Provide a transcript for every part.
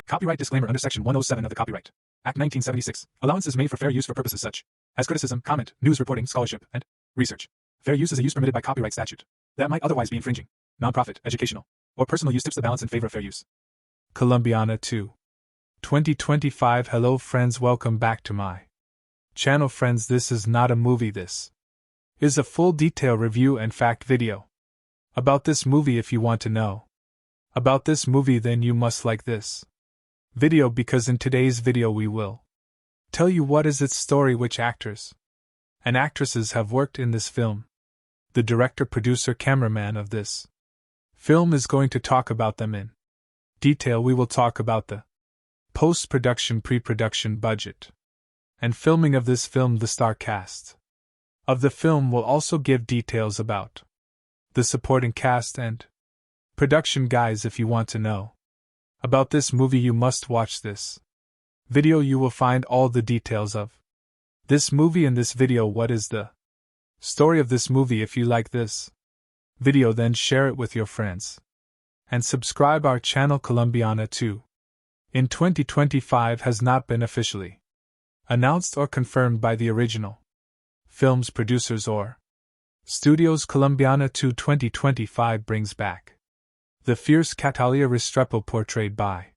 Copyright disclaimer under Section 107 of the Copyright Act 1976. Allowance is made for fair use for purposes such as criticism, comment, news reporting, scholarship, and research. Fair use is a use permitted by copyright statute that might otherwise be infringing. Non-profit, educational, or personal use tips the balance in favor of fair use. Colombiana 2. 2025. Hello friends, welcome back to my channel. Friends, this is not a movie, this is a full detail review and fact video about this movie. If you want to know about this movie, then you must like this video, because in today's video we will tell you what is its story, which actors and actresses have worked in this film. The director, producer, cameraman of this film is going to talk about them in detail. We will talk about the post-production, pre-production, budget, and filming of this film. The star cast of the film will also give details about the supporting cast and production. Guys, if you want to know about this movie, you must watch this video. You will find all the details of this movie in this video. What is the story of this movie? If you like this video, then share it with your friends and subscribe our channel. Colombiana 2 in 2025 has not been officially announced or confirmed by the original film's producers or studios. Colombiana 2 2025 brings back the fierce Catalia Restrepo, portrayed by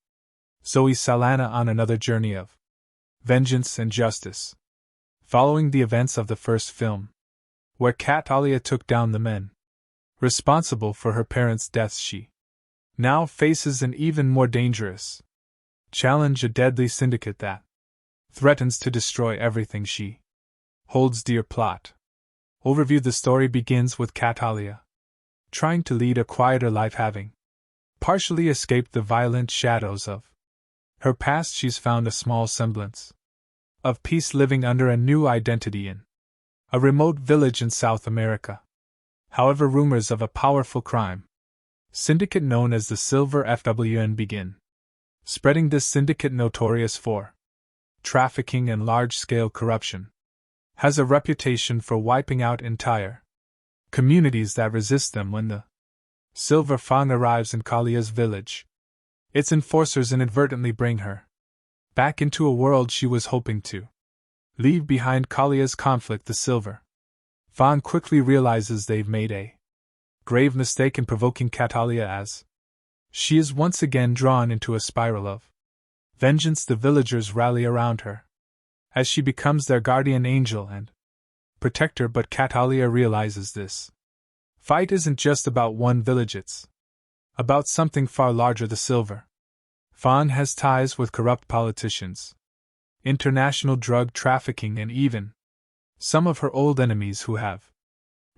Zoe Saldana, on another journey of vengeance and justice, following the events of the first film, where Catalia took down the men responsible for her parents' deaths. She now faces an even more dangerous challenge, a deadly syndicate that threatens to destroy everything she holds dear. Plot overview. The story begins with Catalia trying to lead a quieter life, having partially escaped the violent shadows of her past. She's found a small semblance of peace, living under a new identity in a remote village in South America. However, rumors of a powerful crime syndicate known as the Silver FWN begin spreading. This syndicate, notorious for trafficking and large-scale corruption, has a reputation for wiping out entire communities that resist them. When the Silver Fang arrives in Kalia's village, its enforcers inadvertently bring her back into a world she was hoping to leave behind. Kalia's conflict. The Silver Fang quickly realizes they've made a grave mistake in provoking Catalia, as she is once again drawn into a spiral of vengeance. The villagers rally around her as she becomes their guardian angel and protector, but Catalia realizes this fight isn't just about one village, it's about something far larger. The Silver Fang has ties with corrupt politicians, international drug trafficking, and even some of her old enemies who have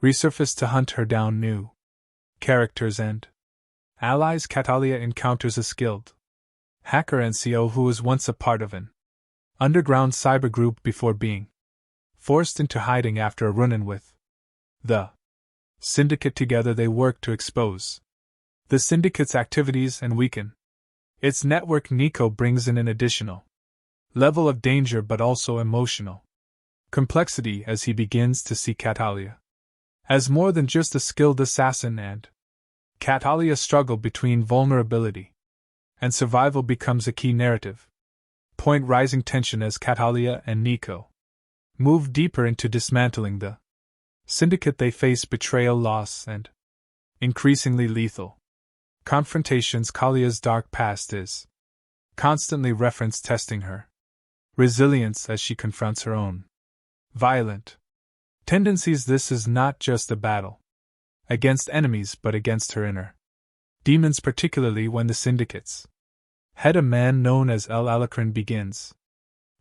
resurfaced to hunt her down. New characters and allies. Catalia encounters a skilled hacker NCO who was once a part of an underground cyber group before being forced into hiding after a run-in with the syndicate. Together they work to expose the syndicate's activities and weaken its network. Nico brings in an additional level of danger, but also emotional complexity, as he begins to see Catalia as more than just a skilled assassin, and Catalia's struggle between vulnerability and survival becomes a key narrative point. Rising tension as Catalia and Nico move deeper into dismantling the syndicate. They face betrayal, loss, and increasingly lethal confrontations. Kalia's dark past is constantly referenced, testing her resilience as she confronts her own violent tendencies. This is not just a battle against enemies, but against her inner demons, particularly when the syndicate's head, a man known as El Alacran, begins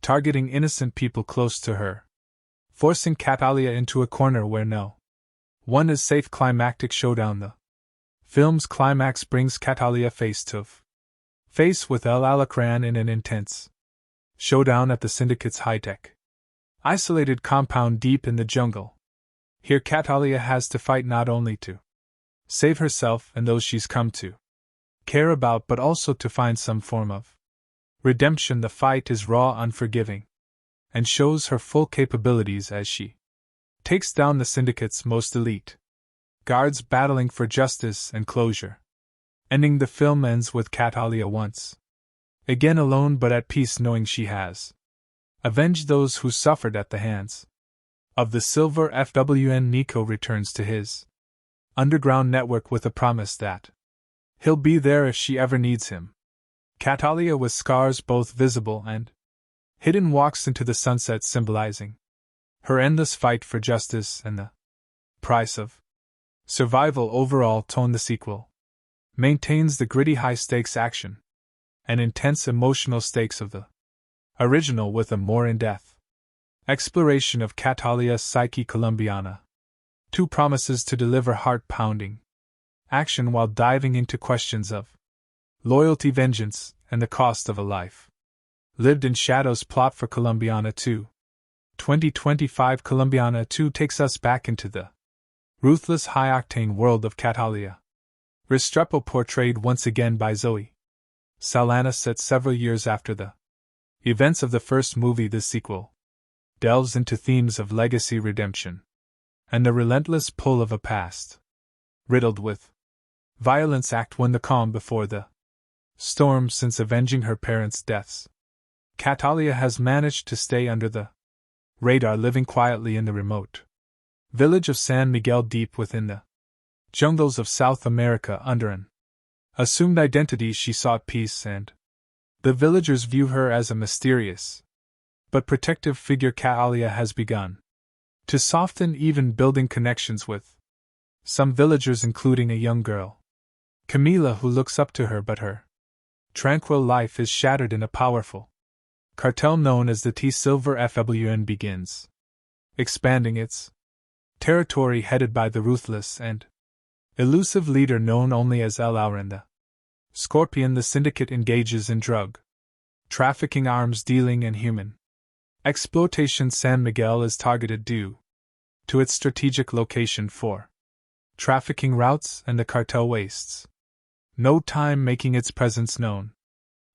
targeting innocent people close to her, forcing Catalia into a corner where no one is safe. Climactic showdown. The film's climax brings Catalia face to face with El Alacran in an intense showdown at the syndicate's high-tech isolated compound deep in the jungle. Here Catalia has to fight not only to save herself and those she's come to care about, but also to find some form of redemption. The fight is raw, unforgiving, and shows her full capabilities as she takes down the syndicate's most elite guards, battling for justice and closure. Ending. The film ends with Catalia once Again alone but at peace knowing she has avenged those who suffered at the hands of the Silver FWN. Nico returns to his underground network with a promise that he'll be there if she ever needs him. Catalia, with scars both visible and hidden, walks into the sunset, symbolizing her endless fight for justice and the price of survival. Overall tone: the sequel maintains the gritty high-stakes action and intense emotional stakes of the original, with a more in-depth exploration of Catalia's psyche. Colombiana 2 promises to deliver heart-pounding action while diving into questions of loyalty, vengeance, and the cost of a life lived in shadows. Plot for Colombiana 2. 2025. Colombiana 2 takes us back into the ruthless, high-octane world of Catalia. Restrepo, portrayed once again by Zoe Saldana, set several years after the events of the first movie. This sequel delves into themes of legacy, redemption, and the relentless pull of a past riddled with violence. Act 1: the calm before the storm. Since avenging her parents' deaths, Catalia has managed to stay under the radar, living quietly in the remote village of San Miguel, deep within the jungles of South America. Under an assumed identity, she sought peace, and the villagers view her as a mysterious but protective figure. Catalia has begun to soften, even building connections with some villagers, including a young girl, Camila, who looks up to her, but her tranquil life is shattered in a powerful cartel known as the T Silver FWN begins expanding its territory, headed by the ruthless and elusive leader known only as El Auren the Scorpion. The syndicate engages in drug trafficking, arms dealing, and human exploitation. San Miguel is targeted due to its strategic location for trafficking routes, and the cartel wastes no time making its presence known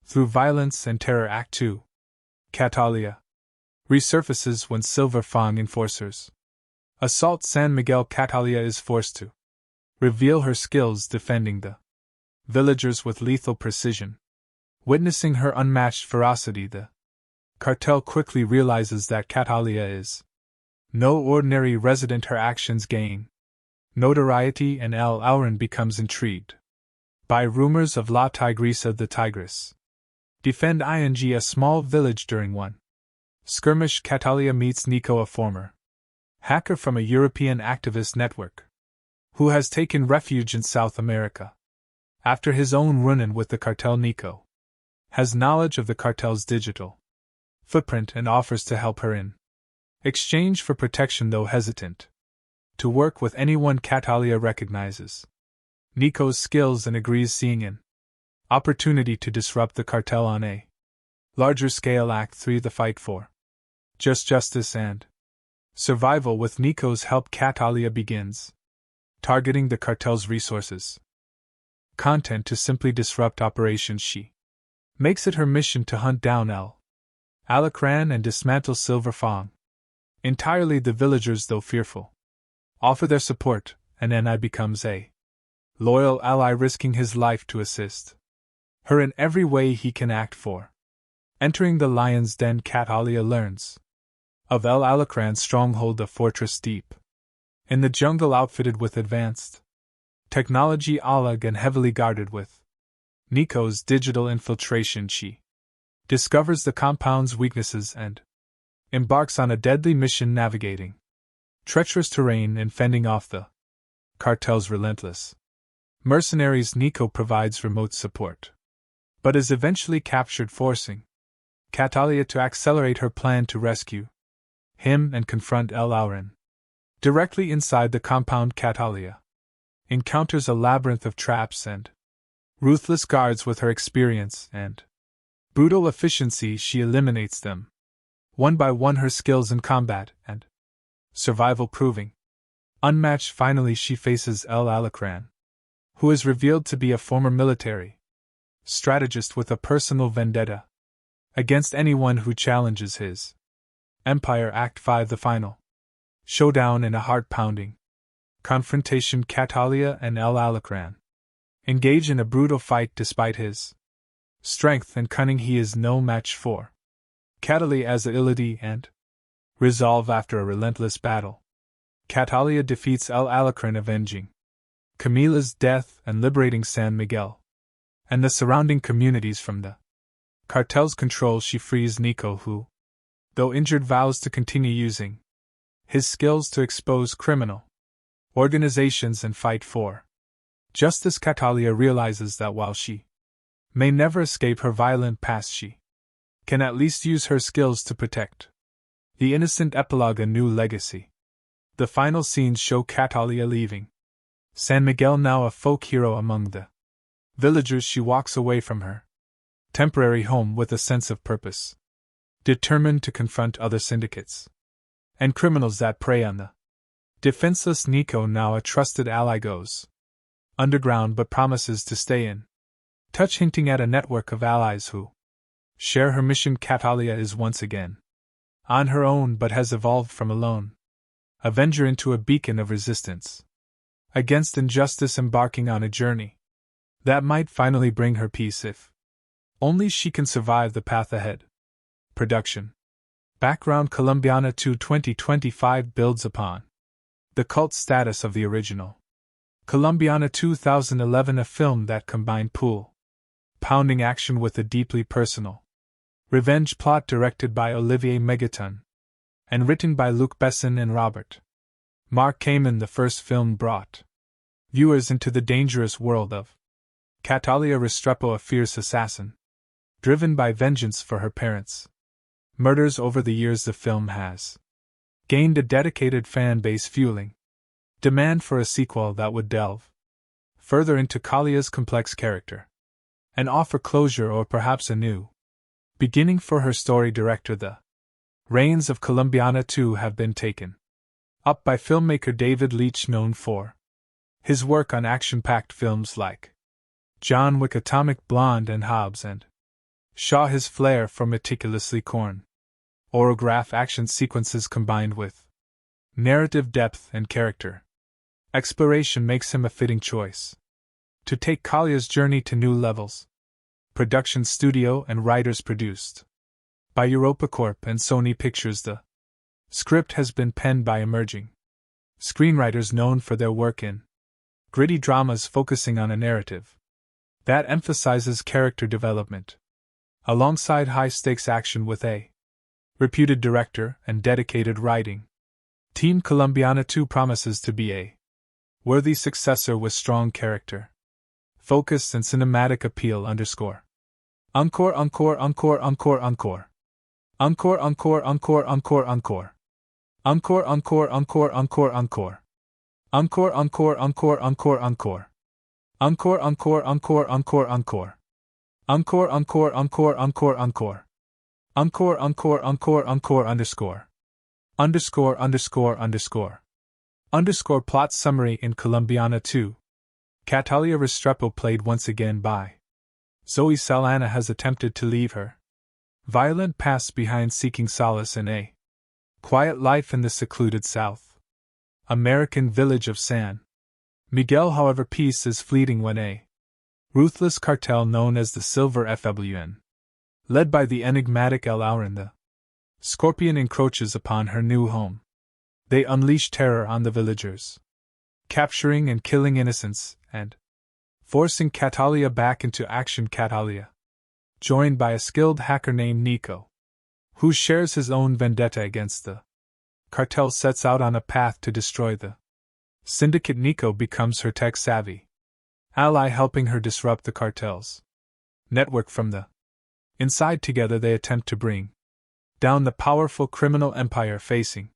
through violence and terror. Act 2. Catalia resurfaces when Silver Fang enforcers assault San Miguel. Catalia is forced to reveal her skills defending the villagers with lethal precision. Witnessing her unmatched ferocity, the cartel quickly realizes that Catalia is no ordinary resident. Her actions gain notoriety, and El Auren becomes intrigued by rumors of La Tigresa the Tigress defend a small village. During one skirmish, Catalia meets Nico, a former hacker from a European activist network who has taken refuge in South America. After his own run-in with the cartel, Nico has knowledge of the cartel's digital footprint and offers to help her in exchange for protection, though hesitant to work with anyone. Catalia recognizes Nico's skills and agrees, seeing an opportunity to disrupt the cartel on a larger scale. Act 3: the fight for justice and survival. With Nico's help, Catalia begins targeting the cartel's resources content to simply disrupt operations. She makes it her mission to hunt down El Alacran and dismantle Silver Fang entirely. The villagers, though fearful, offer their support, and Ni becomes a loyal ally, risking his life to assist her in every way he can. Act 4. Entering the Lion's Den, Catalia learns of El Alacran's stronghold, a fortress deep in the jungle, outfitted with advanced technology, and heavily guarded. With Nico's digital infiltration, she discovers the compound's weaknesses and embarks on a deadly mission, navigating treacherous terrain and fending off the cartel's relentless mercenaries. Nico provides remote support, but is eventually captured, forcing Catalia to accelerate her plan to rescue him and confront El Auren. Directly inside the compound, Catalia encounters a labyrinth of traps and ruthless guards. With her experience and brutal efficiency, she eliminates them one by one, her skills in combat and survival proving unmatched. Finally, she faces El Alacran, who is revealed to be a former military strategist with a personal vendetta against anyone who challenges his empire. Act 5: the final showdown. In a heart-pounding confrontation, Catalia and El Alacran engage in a brutal fight. Despite his Strength and cunning he is no match for. Catalia as agility and resolve after a relentless battle. Catalia defeats El Alacrán, avenging Camila's death and liberating San Miguel and the surrounding communities from the cartel's control. She frees Nico, who, though injured, vows to continue using his skills to expose criminal organizations and fight for justice. Catalia realizes that while she may never escape her violent past, she can at least use her skills to protect the innocent. Epilogue: A new legacy. The final scenes show Catalia leaving San Miguel, now a folk hero among the villagers. She walks away from her temporary home with a sense of purpose, determined to confront other syndicates and criminals that prey on the defenseless. Nico, now a trusted ally, goes underground but promises to stay in touch, hinting at a network of allies who share her mission. Catalia is once again on her own, but has evolved from a lone avenger into a beacon of resistance against injustice, embarking on a journey that might finally bring her peace if only she can survive the path ahead. Production. Background: Colombiana 2 2025 builds upon the cult status of the original Colombiana 2011, a film that combined pounding action with a deeply personal revenge plot, directed by Olivier Megaton and written by Luc Besson and Robert Mark Kamen. The first film brought viewers into the dangerous world of Catalia Restrepo, a fierce assassin driven by vengeance for her parents' murders. Over the years, the film has gained a dedicated fan base, fueling demand for a sequel that would delve further into Calia's complex character and offer closure, or perhaps a new beginning for her story. Director: The reins of Colombiana 2 have been taken up by filmmaker David Leitch, known for his work on action-packed films like John Wick, Atomic Blonde, and Hobbs and Shaw. His flair for meticulously choreographed action sequences combined with narrative depth and character exploration makes him a fitting choice to take Calia's journey to new levels. Production studio and writers: produced by EuropaCorp and Sony Pictures. The script has been penned by emerging screenwriters known for their work in gritty dramas, focusing on a narrative that emphasizes character development alongside high-stakes action, with a reputed director and dedicated writing team. Colombiana 2 promises to be a worthy successor with strong character focus and cinematic appeal. Encore. Encore, encore, encore, encore, encore. Encore, encore, encore, encore, encore. Encore, encore, encore, encore, encore. Encore, encore, encore, encore, encore. Encore, encore, encore, encore, encore. Encore, encore, encore, encore, encore. Encore, encore, encore, encore, underscore. Underscore, underscore, underscore. Underscore. Plot summary: in Colombiana 2, Catalia Restrepo, played once again by Zoe Saldana, has attempted to leave her violent past behind, seeking solace in a quiet life in the secluded South American village of San Miguel. However, peace is fleeting when a ruthless cartel known as the Silver FWN, led by the enigmatic El Alacrán, the Scorpion, encroaches upon her new home. They unleash terror on the villagers, capturing and killing innocents, and forcing Catalia back into action. Catalia, joined by a skilled hacker named Nico, who shares his own vendetta against the cartel, sets out on a path to destroy the syndicate. Nico becomes her tech-savvy ally, helping her disrupt the cartel's network from the inside. Together they attempt to bring down the powerful criminal empire, facing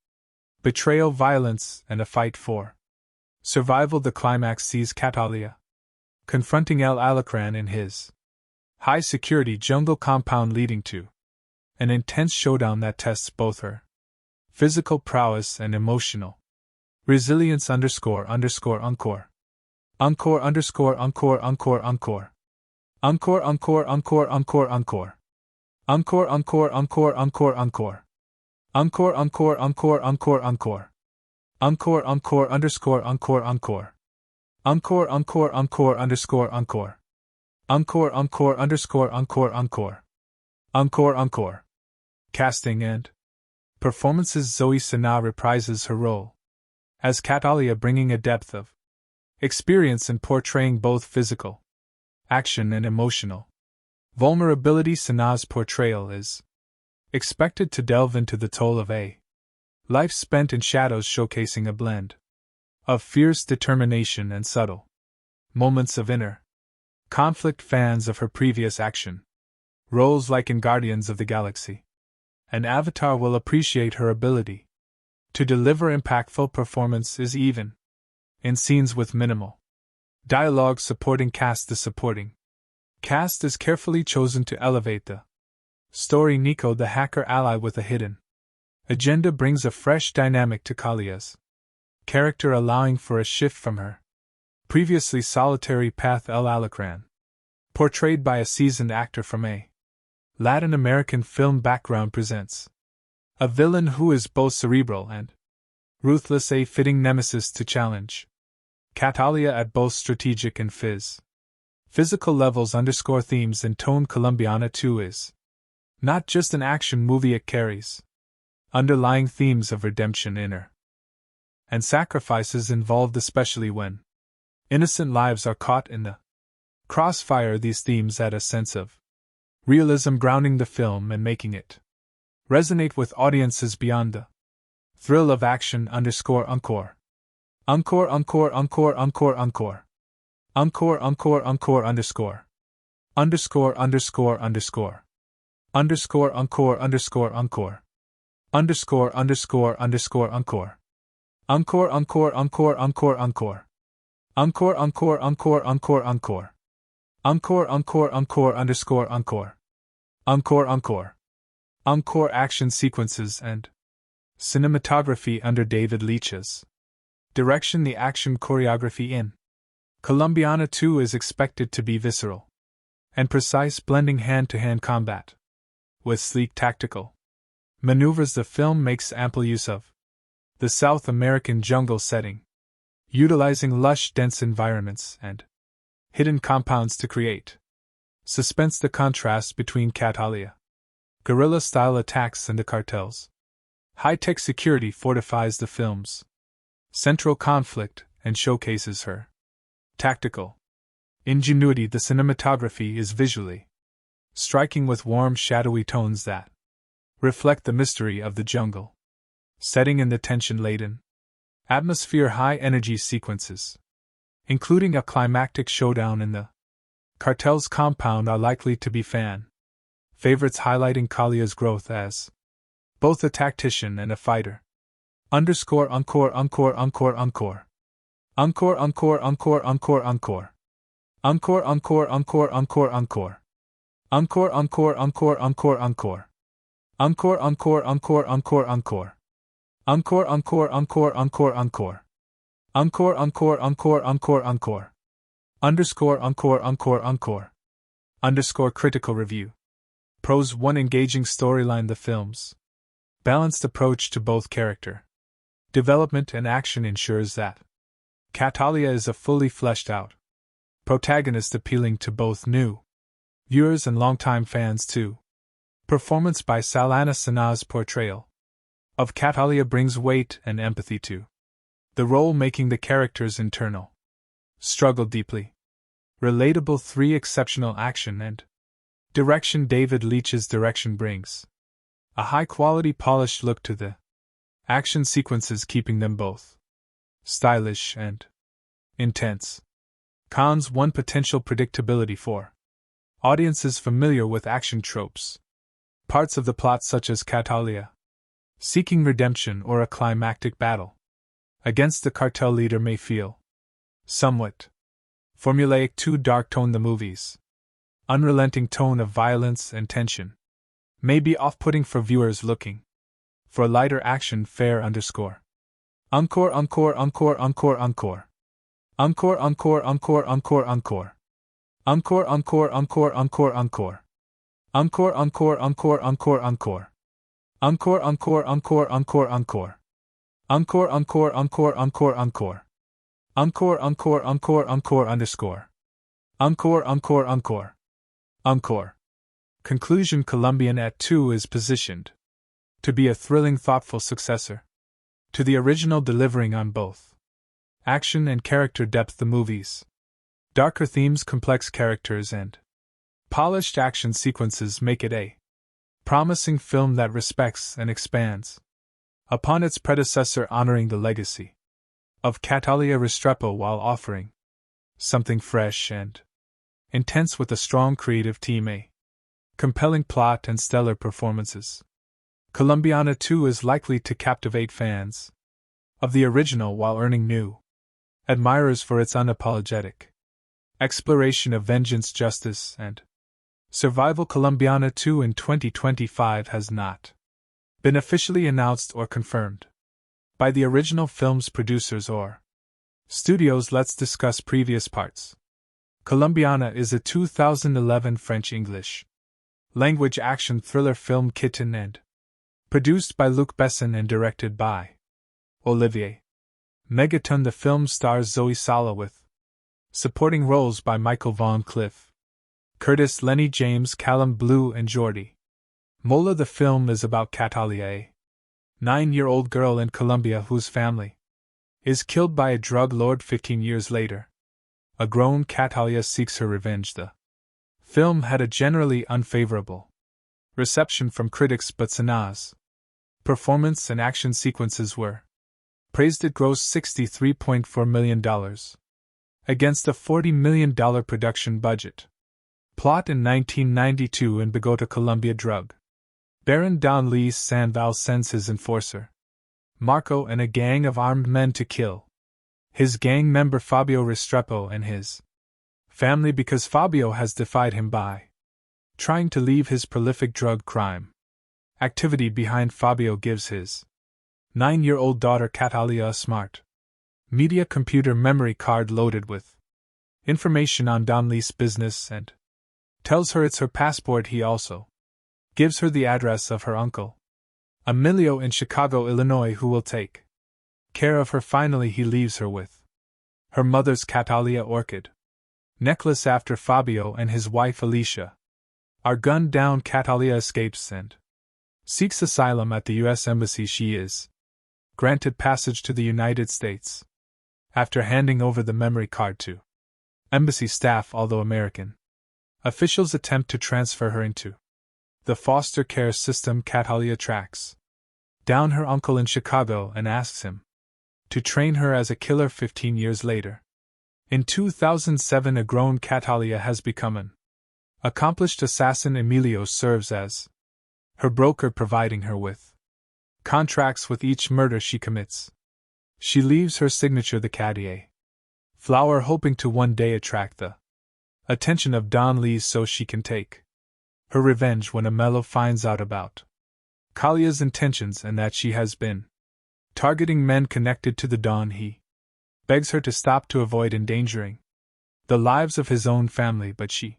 betrayal, violence, and a fight for survival. The climax sees Catalia confronting El Alacrán in his high-security jungle compound, leading to an intense showdown that tests both her physical prowess and emotional resilience. Underscore, underscore, encore. Encore, underscore, encore, encore, encore. Encore, encore, encore, encore, encore. Encore, encore, encore, encore, encore. Encore, encore, encore, encore, encore. Encore, encore, underscore, encore, encore. Encore, encore, encore, underscore, encore. Encore encore underscore encore encore. Encore encore. Casting and performances. Zoe Sana reprises her role as Catalia, bringing a depth of experience in portraying both physical action and emotional vulnerability. Sana's portrayal is expected to delve into the toll of a life spent in shadows, showcasing a blend of fierce determination and subtle moments of inner conflict. Fans of her previous action roles, like in Guardians of the Galaxy and Avatar, will appreciate her ability to deliver impactful performances even in scenes with minimal dialogue. Supporting cast. The supporting cast is carefully chosen to elevate the story. Nico, the hacker ally with a hidden agenda, brings a fresh dynamic to Kalia's character, allowing for a shift from her previously solitary path. El Alacran, portrayed by a seasoned actor from a Latin American film background, presents a villain who is both cerebral and ruthless, a fitting nemesis to challenge Catalia at both strategic and physical levels. Underscore themes and tone. Colombiana 2 is not just an action movie, it carries underlying themes of redemption, inner and sacrifices involved, especially when innocent lives are caught in the crossfire. These themes add a sense of realism, grounding the film and making it resonate with audiences beyond the thrill of action. Underscore encore. Encore encore encore encore encore. Encore encore encore underscore. Underscore underscore underscore. Underscore encore underscore encore. Underscore underscore underscore encore. Encore encore encore encore encore. Encore encore encore encore encore. Encore encore encore underscore encore. Encore encore. Encore action sequences and cinematography under David Leitch's direction. The action choreography in Colombiana 2 is expected to be visceral and precise, blending hand-to-hand combat with sleek tactical maneuvers. The film makes ample use of the South American jungle setting, utilizing lush, dense environments and hidden compounds to create suspense. The contrast between Catalia guerrilla-style attacks and the cartel's high-tech security fortifies the film's central conflict and showcases her tactical ingenuity. The cinematography is visually striking, with warm, shadowy tones that reflect the mystery of the jungle setting and the tension-laden atmosphere. High-energy sequences, including a climactic showdown in the cartel's compound, are likely to be fan favorites, highlighting Kalia's growth as both a tactician and a fighter. Underscore encore encore encore encore. Encore encore encore encore encore. Encore encore encore encore encore. Encore encore encore encore encore. Encore encore encore encore encore. Encore encore encore encore encore. Encore encore encore encore encore. Underscore encore encore encore. Underscore critical review. Pros 1. Engaging storyline. The film's balanced approach to both character development and action ensures that Catalia is a fully fleshed out protagonist, appealing to both new viewers and longtime fans too. Performance by Saldana. Sana's portrayal of Catalia brings weight and empathy to the role, making the character's internal struggle deeply relatable. 3. Exceptional action and direction. David Leitch's direction brings a high-quality, polished look to the action sequences, keeping them both stylish and intense. Cons. 1. Potential predictability for audiences familiar with action tropes. Parts of the plot, such as Catalia seeking redemption or a climactic battle against the cartel leader, may feel somewhat formulaic. 2. Dark tone. The movie's unrelenting tone of violence and tension may be off-putting for viewers looking for lighter action fare. Underscore. Encore encore encore encore encore. Encore encore encore encore encore. Encore encore encore encore encore. Encore encore encore encore encore. Encore encore encore encore encore. Encore encore encore encore encore. Encore encore encore encore underscore. Encore, encore, encore. Encore. Conclusion. Colombian at 2 is positioned to be a thrilling, thoughtful successor to the original, delivering on both action and character depth. The movie's darker themes, complex characters, and polished action sequences make it a promising film that respects and expands upon its predecessor, honoring the legacy of Catalia Restrepo while offering something fresh and intense with a strong creative team, a compelling plot, and stellar performances. Colombiana 2 is likely to captivate fans of the original while earning new admirers for its unapologetic exploration of vengeance, justice, and survival. Colombiana 2 in 2025 has not been officially announced or confirmed by the original film's producers or studios. Let's discuss previous parts. Colombiana is a 2011 French-English language action thriller film kitten and produced by Luc Besson and directed by Olivier Megaton. The film stars Zoe Sala with supporting roles by Michael Von Cliff, Curtis, Lenny James, Callum Blue, and Jordi Mola. The film is about Catalia, a 9-year-old girl in Colombia whose family is killed by a drug lord. 15 years later, a grown Catalia seeks her revenge. The film had a generally unfavorable reception from critics, but Sana's performance and action sequences were praised. It grossed $63.4 million against a $40 million production budget. Plot: in 1992 in Bogota, Colombia, drug Baron Don Luis Sandoval sends his enforcer, Marco, and a gang of armed men to kill his gang member Fabio Restrepo and his family because Fabio has defied him by trying to leave his prolific drug crime activity behind. Fabio gives his 9-year-old daughter Catalia a smart media computer memory card loaded with information on Don Luis' business and tells her it's her passport. He also gives her the address of her uncle, Emilio, in Chicago, Illinois, who will take care of her. Finally, he leaves her with her mother's Catalia orchid necklace after Fabio and his wife Alicia are gunned down. Catalia escapes and seeks asylum at the U.S. Embassy. She is granted passage to the United States after handing over the memory card to embassy staff, although American officials attempt to transfer her into the foster care system. Catalia tracks down her uncle in Chicago and asks him to train her as a killer. 15 years later, in 2007, a grown Catalia has become an accomplished assassin. Emilio serves as her broker, providing her with contracts with each murder she commits. She leaves her signature, the Cadie flower, hoping to one day attract the attention of Don Luis so she can take her revenge. When Emilio finds out about Calia's intentions and that she has been targeting men connected to the Don, he begs her to stop to avoid endangering the lives of his own family, but she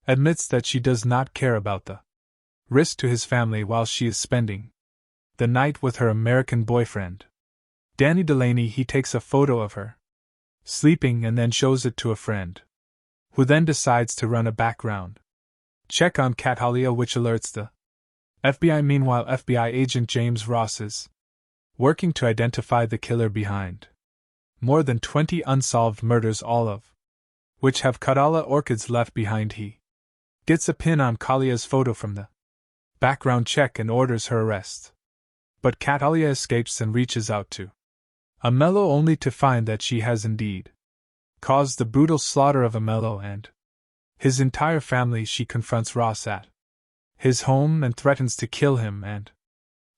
admits that she does not care about the risk to his family while she is spending the night with her American boyfriend, Danny Delaney. He takes a photo of her sleeping and then shows it to a friend, who then decides to run a background check on Catalia, which alerts the FBI. Meanwhile, FBI agent James Ross is working to identify the killer behind more than 20 unsolved murders, all of which have Catalia orchids left behind. He gets a pin on Calia's photo from the background check and orders her arrest. But Catalia escapes and reaches out to Emilio, only to find that she has indeed caused the brutal slaughter of Emilio and his entire family. She confronts Ross at his home and threatens to kill him and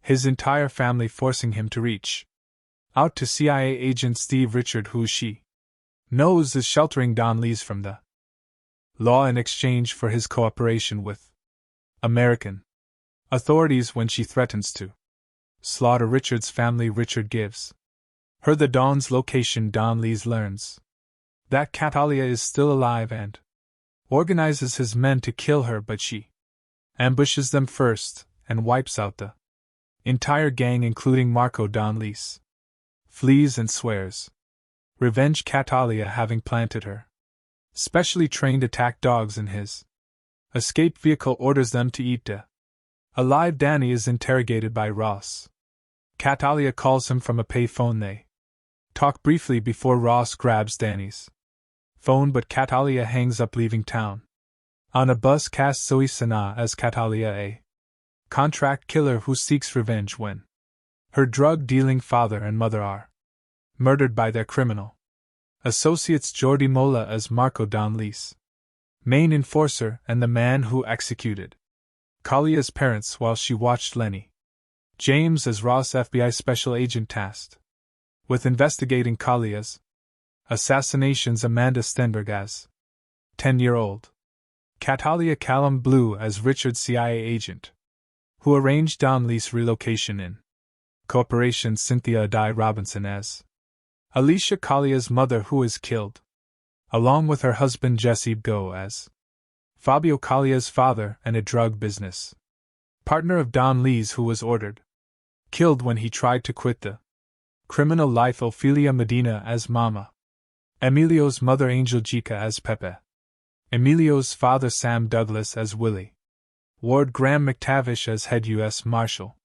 his entire family, forcing him to reach out to CIA agent Steve Richard, who she knows is sheltering Don Luis from the law in exchange for his cooperation with American authorities. When she threatens to slaughter Richard's family, Richard gives her the Don's location. Don Luis learns that Catalia is still alive and organizes his men to kill her, but she ambushes them first and wipes out the entire gang, including Marco. Don Luis flees and swears revenge, Catalia having planted her Specially trained attack dogs in his escape vehicle orders them to eat alive. Danny is interrogated by Ross. Catalia calls him from a pay phone. They talk briefly before Ross grabs Danny's phone, but Catalia hangs up, leaving town. On a bus, cast Zoe Sana as Catalia, a contract killer who seeks revenge when her drug-dealing father and mother are murdered by their criminal associates. Jordi Mola as Marco Downley's main enforcer and the man who executed Kalia's parents while she watched Lenny James as Ross, FBI special agent tasked with investigating Kalia's assassinations. Amanda Stenberg as 10-year-old Catalia. Callum Blue as Richard, CIA agent who arranged Downley's relocation in Corporation. Cynthia Adai Robinson as Alicia, Kalia's mother who is killed, along with her husband Jesse Go as Fabio, Kalia's father and a drug business partner of Downley's who was ordered killed when he tried to quit the criminal life. Ophelia Medina as Mama, Emilio's mother Angel Jica as Pepe, Emilio's father Sam Douglas as Willie, Ward Graham McTavish as head U.S. Marshal,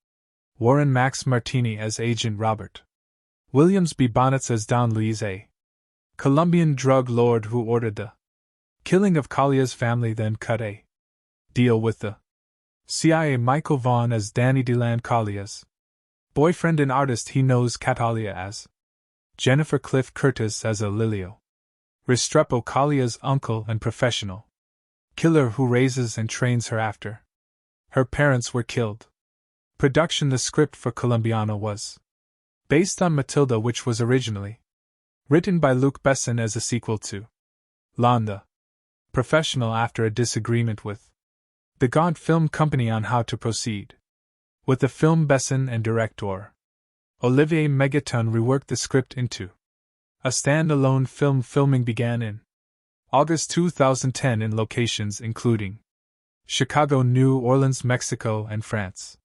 Warren Max Martini as Agent Robert, Williams B. Bonnets as Downley's a Colombian drug lord who ordered the killing of Kalia's family, then cut a deal with the CIA. Michael Vaughn as Danny DeLand, Kalia's boyfriend and artist. He knows Catalia as Jennifer. Cliff Curtis as a Lilio Restrepo, Kalia's uncle and professional killer who raises and trains her after her parents were killed. Production. The script for Colombiana was based on Matilda, which was originally written by Luc Besson as a sequel to Lon the Professional after a disagreement with the Gaunt Film Company on how to proceed with the film. Besson and director Olivier Megaton reworked the script into a stand-alone film. Filming began in August 2010 in locations including Chicago, New Orleans, Mexico, and France.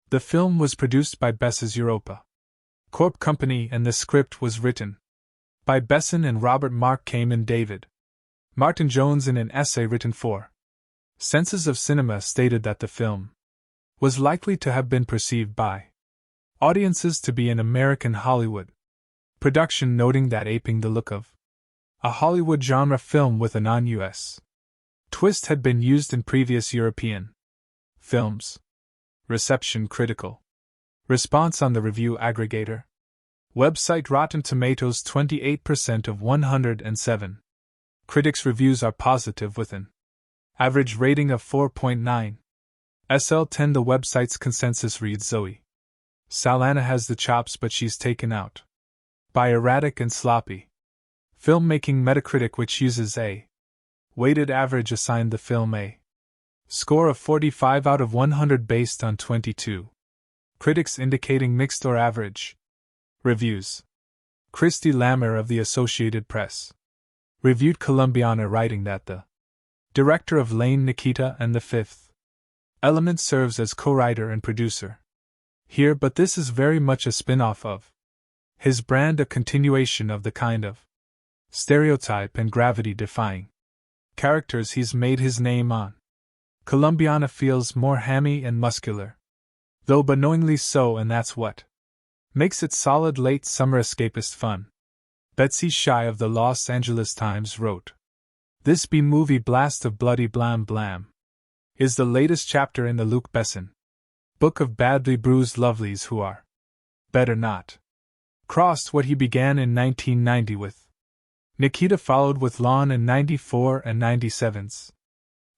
The film was produced by Bess's Europa Corp Company, and the script was written by Besson and Robert Mark Kamen. David Martin Jones, in an essay written for Senses of Cinema, stated that the film was likely to have been perceived by audiences to be an American Hollywood production, noting that aping the look of a Hollywood genre film with a non-US twist had been used in previous European films. Reception. Critical response on the review aggregator website Rotten Tomatoes. 28% of 107 critics' reviews are positive, with an average rating of 4.9 SL10. The website's consensus reads: Zoe Saldana has the chops, but she's taken out by erratic and sloppy filmmaking. Metacritic, which uses a weighted average, assigned the film a score of 45 out of 100 based on 22 critics indicating mixed or average reviews. Christy Lammer of the Associated Press reviewed Colombiana, writing that the director of Lane, Nikita, and The Fifth Element serves as co-writer and producer here, but this is very much a spin-off of his brand, a continuation of the kind of stereotype and gravity-defying characters he's made his name on. Colombiana feels more hammy and muscular, though but knowingly so, and that's what makes it solid late summer escapist fun. Betsy Shy of the Los Angeles Times wrote, "This B-movie blast of bloody blam blam is the latest chapter in the Luc Besson book of badly bruised lovelies who are better not crossed." What he began in 1990 with Nikita followed with Lawn in 94 and 97's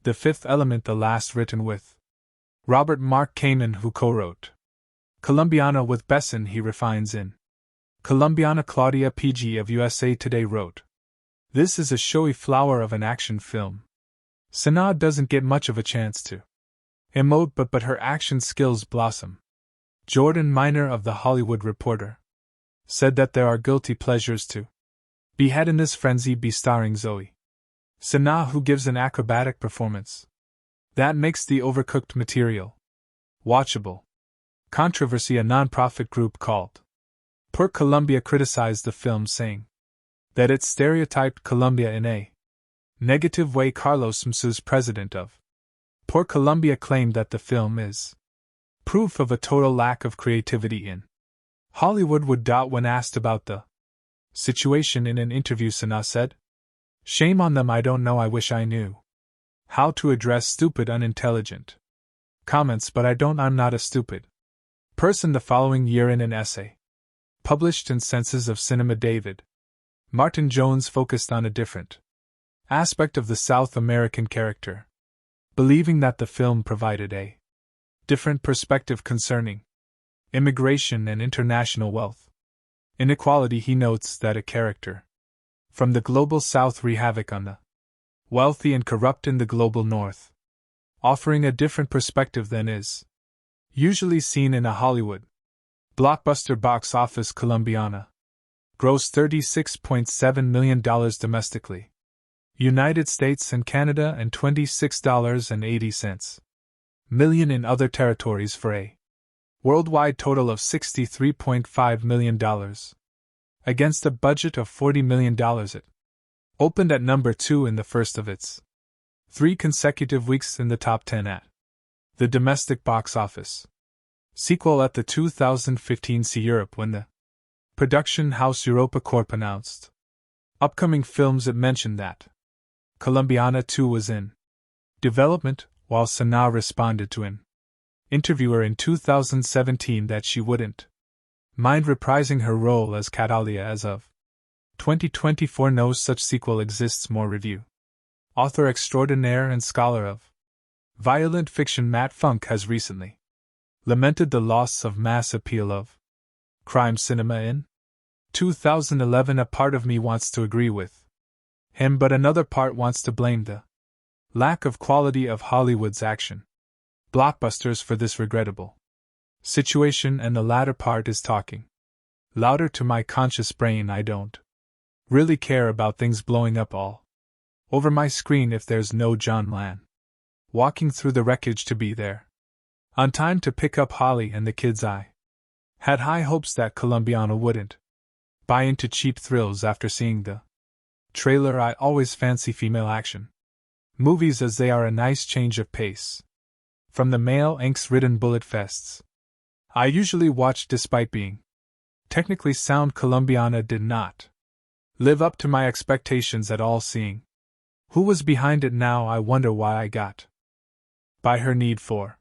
The Fifth Element, the last written with Robert Mark Kamen, who co-wrote Colombiana with Besson. He refines in Colombiana. Claudia PG of USA Today wrote, "This is a showy flower of an action film. Sanaa doesn't get much of a chance to emote, but her action skills blossom." Jordan Miner of The Hollywood Reporter said that there are guilty pleasures to be had in this frenzy, be starring Zoe Sanaa, who gives an acrobatic performance that makes the overcooked material watchable. Controversy. A non-profit group called Per Colombia criticized the film, saying that it stereotyped Colombia in a Negative way Carlos Msu's president of Port Columbia claimed that the film is proof of a total lack of creativity in Hollywood would. When asked about the situation in an interview, Sana said, "Shame on them, I don't know, I wish I knew how to address stupid, unintelligent comments, but I'm not a stupid person." The following year, in an essay published in Senses of Cinema, David Martin Jones focused on a different aspect of the South American character, believing that the film provided a different perspective concerning immigration and international wealth inequality. He notes that a character from the global South wreaks havoc on the wealthy and corrupt in the global North, offering a different perspective than is usually seen in a Hollywood blockbuster. Box office. Colombiana grossed $36.7 million domestically, United States and Canada, and $26.80 million in other territories, for a worldwide total of $63.5 million. Against a budget of $40 million, it opened at number 2 in the first of its 3 consecutive weeks in the top 10 at the domestic box office. Sequel at the 2015 See Europe, when the production house Europa Corp announced upcoming films, it mentioned that Colombiana 2 was in development, while Sana responded to an interviewer in 2017 that she wouldn't mind reprising her role as Catalia as of 2024. No such sequel exists. More review. Author extraordinaire and scholar of violent fiction Matt Funk has recently lamented the loss of mass appeal of crime cinema in 2011. A part of me wants to agree with him, but another part wants to blame the lack of quality of Hollywood's action blockbusters for this regrettable situation, and the latter part is talking louder to my conscious brain. I don't really care about things blowing up all over my screen if there's no John Lan walking through the wreckage to be there on time to pick up Holly and the kids. I had high hopes that Colombiana wouldn't buy into cheap thrills after seeing the trailer. I always fancy female action movies, as they are a nice change of pace from the male angst-ridden bullet fests I usually watch. Despite being technically sound, Colombiana did not live up to my expectations at all. Seeing who was behind it now, I wonder why I got by her need for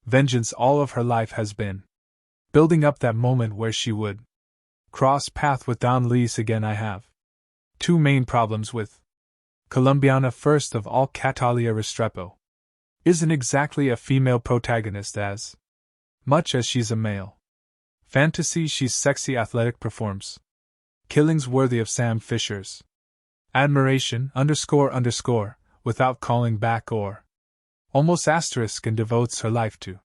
vengeance. All of her life has been building up that moment where she would cross path with Don Lees again. I have 2 main problems with Colombiana. First of all, Catalia Restrepo isn't exactly a female protagonist as much as she's a male fantasy. She's sexy, athletic, performs killings worthy of Sam Fisher's admiration, __, without calling back or almost asterisk, and devotes her life to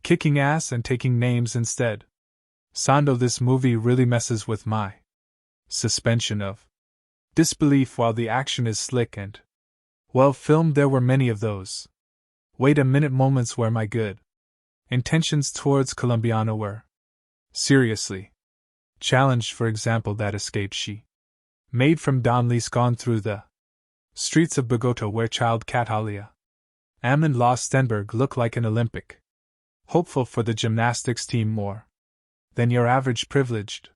kicking ass and taking names instead. Sando, this movie really messes with my suspension of disbelief. While the action is slick and well filmed, there were many of those wait a minute moments where my good intentions towards Colombiana were seriously challenged. For example, that escape she made from Don Lees gone through the streets of Bogota, where child Catalia Amon La Stenberg looked like an Olympic hopeful for the gymnastics team, more than your average privileged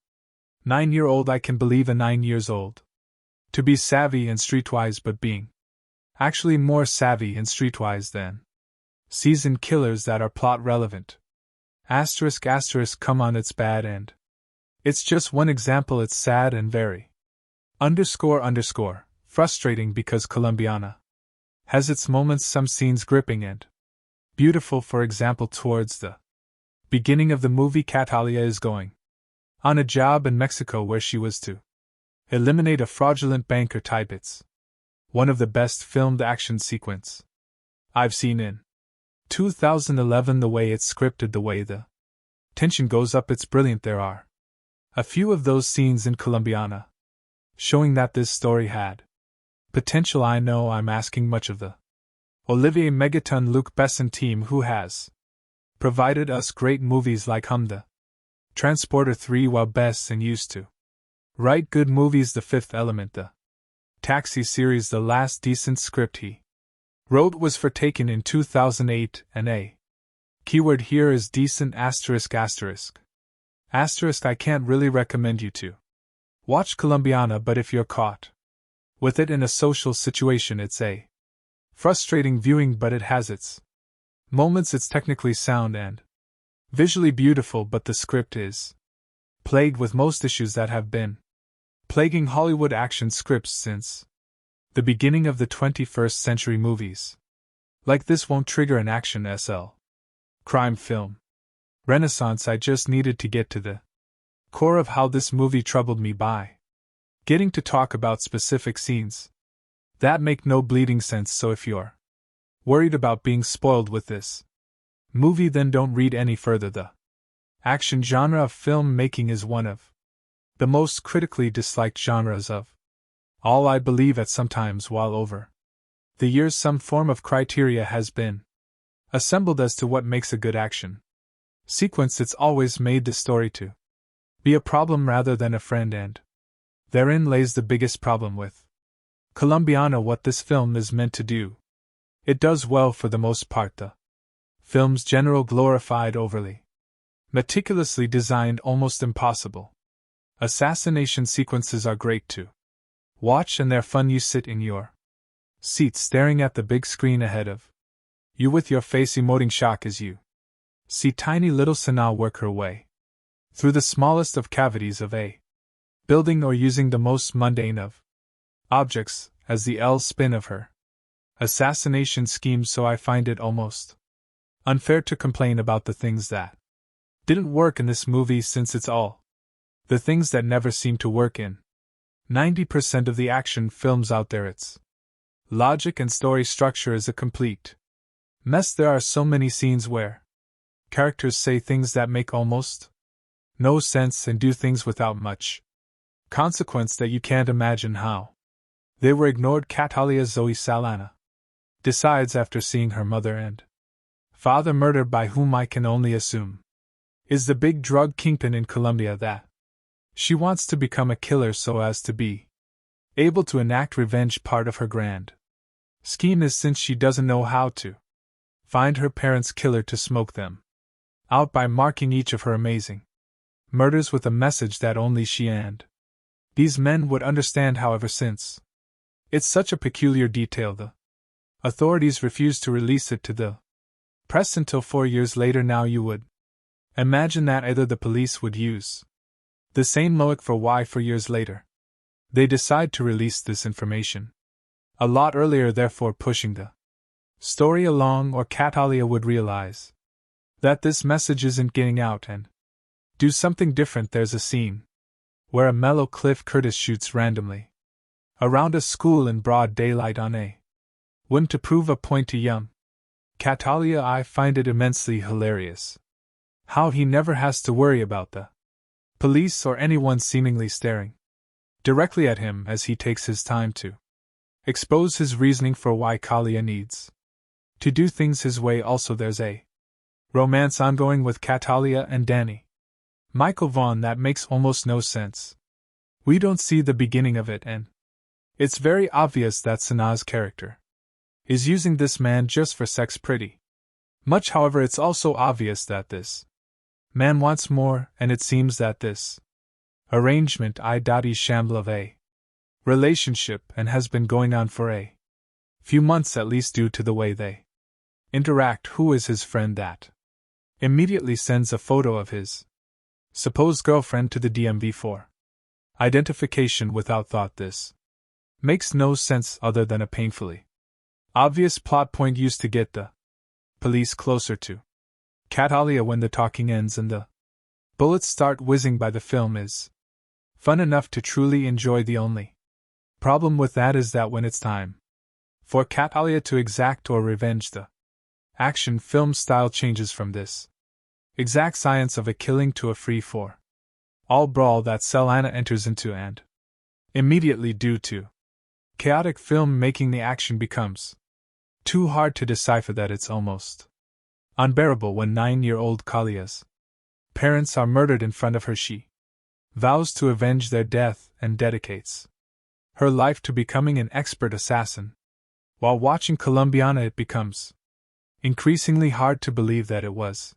9-year-old. I can believe a 9 years old to be savvy and streetwise, but being actually more savvy and streetwise than seasoned killers that are plot relevant. Asterisk, come on, it's bad, and it's just one example. It's sad and very frustrating, because Colombiana has its moments, some scenes gripping and beautiful. For example, towards the beginning of the movie, Catalia is going on a job in Mexico where she was to eliminate a fraudulent banker type. It's one of the best filmed action sequence I've seen in 2011. The way it's scripted, the way the tension goes up, it's brilliant. There are a few of those scenes in Colombiana showing that this story had potential. I know I'm asking much of the Olivier Megaton Luc Besson team, who has provided us great movies like the Transporter 3, while Besson used to write good movies. The Fifth Element, the Taxi series. The last decent script he wrote was for Taken in 2008, and a keyword here is decent asterisk asterisk. Asterisk. I can't really recommend you to watch Colombiana, but if you're caught with it in a social situation, it's a frustrating viewing, but it has its moments. It's technically sound and visually beautiful, but the script is plagued with most issues that have been plaguing Hollywood action scripts since the beginning of the 21st century. Movies like this won't trigger an action SL crime film renaissance. I just needed to get to the core of how this movie troubled me by getting to talk about specific scenes that make no bleeding sense. So if you're worried about being spoiled with this movie, then don't read any further. The action genre of film making is one of the most critically disliked genres of all. I believe at some times while over the years some form of criteria has been assembled as to what makes a good action sequence. It's always made the story to be a problem rather than a friend, and therein lays the biggest problem with Colombiana. What this film is meant to do, it does well for the most part. The film's general glorified, overly meticulously designed, almost impossible assassination sequences are great to watch, and they're fun. You sit in your seat staring at the big screen ahead of you with your face emoting shock as you see tiny little Sana work her way through the smallest of cavities of a building, or using the most mundane of objects as the L spin of her assassination scheme. So I find it almost unfair to complain about the things that didn't work in this movie, since it's all the things that never seem to work in 90% of the action films out there. Its logic and story structure is a complete mess. There are so many scenes where characters say things that make almost no sense and do things without much consequence that you can't imagine how they were ignored. Catalia Zoe Saldana decides, after seeing her mother and father murdered by whom I can only assume is the big drug kingpin in Colombia, that she wants to become a killer so as to be able to enact revenge. Part of her grand scheme is, since she doesn't know how to find her parents' killer, to smoke them out by marking each of her amazing murders with a message that only she and these men would understand. However, since it's such a peculiar detail, the authorities refuse to release it to the press until 4 years later. Now you would imagine that either the police would use the same logic for why 4 years later they decide to release this information a lot earlier, therefore pushing the story along, or Catalia would realize that this message isn't getting out and do something different. There's a scene where a mellow Cliff Curtis shoots randomly around a school in broad daylight on a whim to prove a point to young Catalia. I find it immensely hilarious how he never has to worry about the police or anyone seemingly staring directly at him as he takes his time to expose his reasoning for why Kalia needs to do things his way. Also, there's a romance ongoing with Catalia and Danny Michael Vaughn that makes almost no sense. We don't see the beginning of it, and it's very obvious that Sana's character is using this man just for sex pretty much. However, it's also obvious that this man wants more, and it seems that this arrangement is shamble of a relationship and has been going on for a few months at least, due to the way they interact. Who is his friend that immediately sends a photo of his supposed girlfriend to the DMV for identification without thought? This makes no sense other than a painfully obvious plot point used to get the police closer to Catalia. When the talking ends and the bullets start whizzing by, the film is fun enough to truly enjoy. The only problem with that is that when it's time for Catalia to exact or revenge, the action film style changes from this exact science of a killing to a free-for-all brawl that Saldana enters into, and immediately, due to chaotic film making, the action becomes too hard to decipher that it's almost unbearable. When 9-year-old Kalia's parents are murdered in front of her, she vows to avenge their death and dedicates her life to becoming an expert assassin. While watching Colombiana, it becomes increasingly hard to believe that it was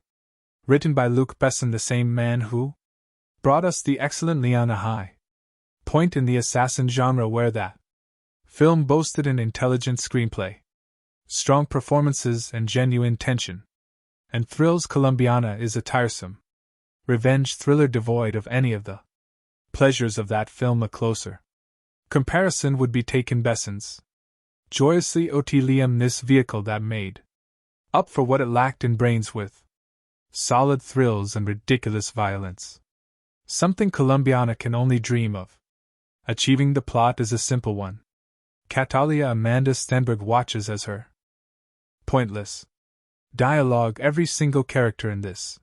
written by Luc Besson, the same man who brought us the excellent Leon, a high point in the assassin genre, where that film boasted an intelligent screenplay, strong performances, and genuine tension. And thrills. Colombiana is a tiresome revenge thriller devoid of any of the pleasures of that film. A closer comparison would be taken Besson's joyously Liam-ness vehicle that made up for what it lacked in brains with solid thrills and ridiculous violence. Something Colombiana can only dream of. Achieving the plot is a simple one. Catalia Amanda Stenberg watches as her pointless dialogue. Every single character in this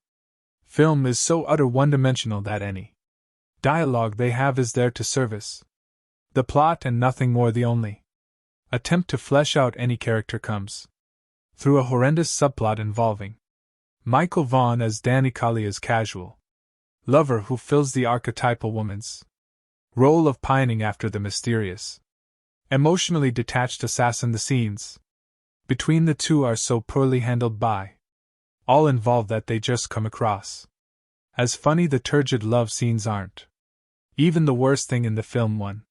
film is so utter one-dimensional that any dialogue they have is there to service the plot and nothing more. The only attempt to flesh out any character comes through a horrendous subplot involving Michael Vaughn as Danny Kalia's casual lover, who fills the archetypal woman's role of pining after the mysterious, emotionally detached assassin. The scenes between the two are so poorly handled by all involved that they just come across as funny. The turgid love scenes aren't even the worst thing in the film. One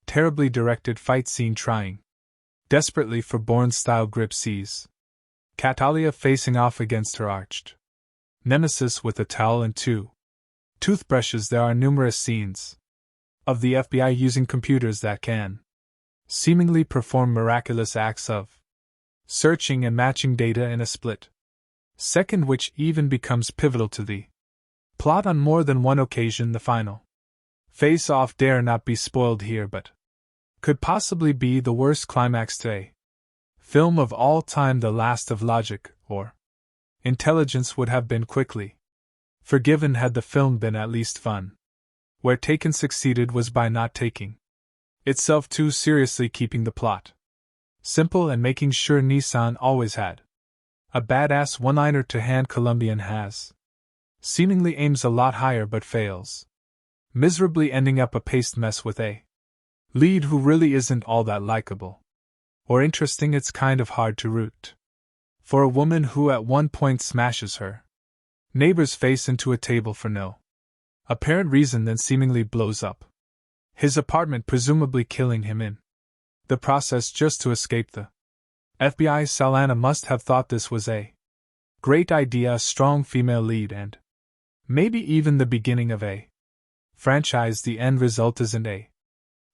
terribly directed fight scene trying desperately for Bourne-style grip sees Catalia facing off against her arched nemesis with a towel and two toothbrushes. There are numerous scenes of the FBI using computers that can seemingly perform miraculous acts of searching and matching data in a split second, which even becomes pivotal to the plot on more than one occasion. The final face-off dare not be spoiled here, but could possibly be the worst climax to a film of all time. The last of logic or intelligence would have been quickly forgiven had the film been at least fun. Where Taken succeeded was by not taking itself too seriously, keeping the plot simple and making sure Nissan always had a badass one-liner to hand. Colombian has seemingly aims a lot higher but fails miserably, ending up a paste mess with a lead who really isn't all that likable or interesting. It's kind of hard to root for a woman who at one point smashes her neighbor's face into a table for no apparent reason, then seemingly blows up his apartment, presumably killing him in the process just to escape the FBI. Saldana must have thought this was a great idea, a strong female lead, and maybe even the beginning of a franchise. The end result isn't a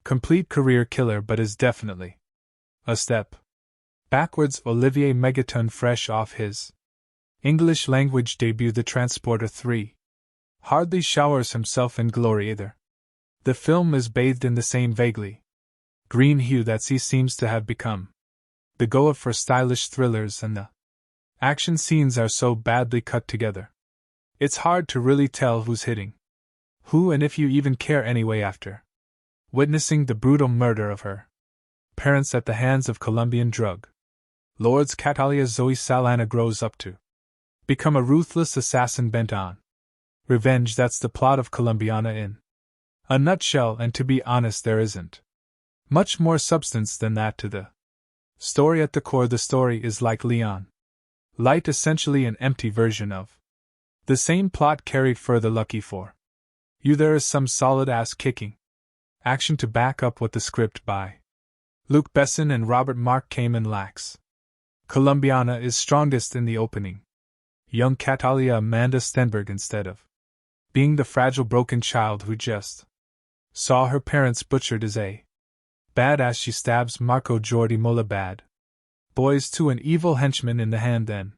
complete career killer, but is definitely a step backwards. Olivier Megaton, fresh off his English language debut The Transporter 3, hardly showers himself in glory either. The film is bathed in the same vaguely green hue that seems to have become the go-of for stylish thrillers, and the action scenes are so badly cut together it's hard to really tell who's hitting who, and if you even care anyway. After witnessing the brutal murder of her parents at the hands of Colombian drug lords, Catalia Zoe Saldana grows up to become a ruthless assassin bent on revenge. That's the plot of Colombiana in a nutshell, and to be honest, there isn't much more substance than that to the story. At the core, the story is like Leon Light, essentially an empty version of the same plot carried further. Lucky for you, there is some solid ass-kicking action to back up what the script by Luc Besson and Robert Mark Kamen lacks. Colombiana is strongest in the opening. Young Catalia Amanda Stenberg, instead of being the fragile broken child who just saw her parents butchered, is a badass. She stabs Marco Jordi Mola bad boys to an evil henchman in the hand, then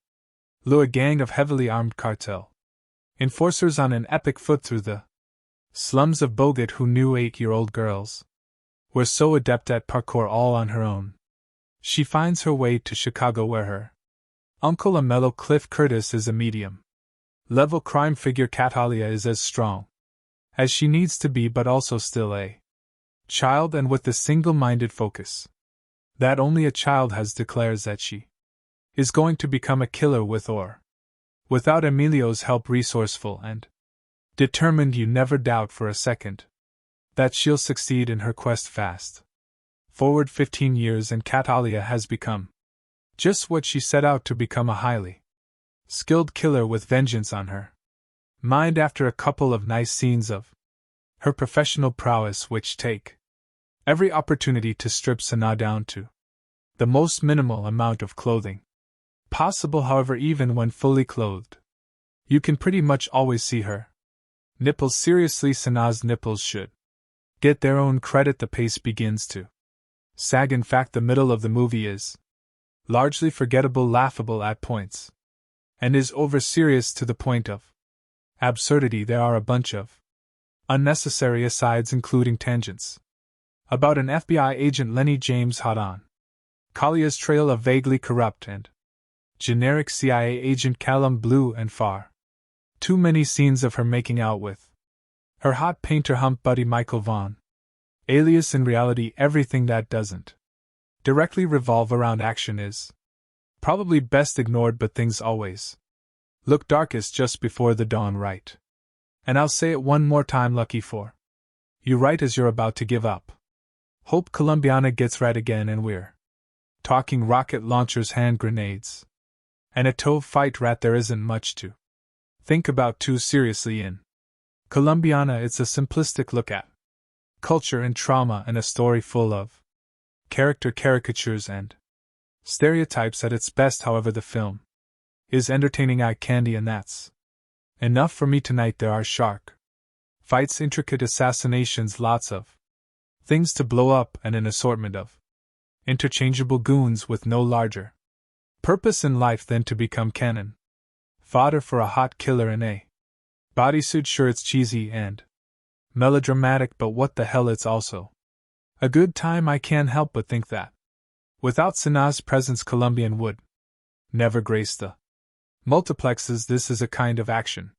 lure a gang of heavily armed cartel enforcers on an epic foot through the slums of Bogot, who knew 8-year-old girls were so adept at parkour all on her own. She finds her way to Chicago, where her uncle, a mellow Cliff Curtis, is a medium-level crime figure. Catalia is as strong as she needs to be, but also still a child, and with the single-minded focus that only a child has, declares that she is going to become a killer with or without Emilio's help. Resourceful and determined, you never doubt for a second that she'll succeed in her quest. Fast Forward 15 years and Catalia has become just what she set out to become, a highly skilled killer with vengeance on her mind after a couple of nice scenes of her professional prowess which take every opportunity to strip Sana down to the most minimal amount of clothing possible. However, even when fully clothed, you can pretty much always see her nipples. Seriously, Sana's nipples should get their own credit. The pace begins to sag. In fact, the middle of the movie is largely forgettable, laughable at points, and is over-serious to the point of absurdity. There are a bunch of unnecessary asides, including tangents about an FBI agent Lenny James hot on Kalia's trail, a vaguely corrupt and generic CIA agent Callum Blue, and far too many scenes of her making out with her hot painter hump buddy Michael Vaughn, alias in reality everything that doesn't directly revolve around action is probably best ignored, but things always look darkest just before the dawn, right? And I'll say it one more time, lucky for you, right as you're about to give up hope, Colombiana gets right again, and we're talking rocket launchers, hand grenades, and a toe fight. Rat, there isn't much to think about too seriously in Colombiana. It's a simplistic look at culture and trauma, and a story full of character caricatures and stereotypes at its best. However, the film is entertaining eye candy, and that's enough for me tonight. There are shark fights, intricate assassinations, lots of things to blow up, and an assortment of interchangeable goons with no larger purpose in life than to become cannon fodder for a hot killer in a bodysuit. Sure, it's cheesy and melodramatic, but what the hell, it's also a good time. I can't help but think that without Sana's presence, Colombian would never grace the multiplexes. This is a kind of action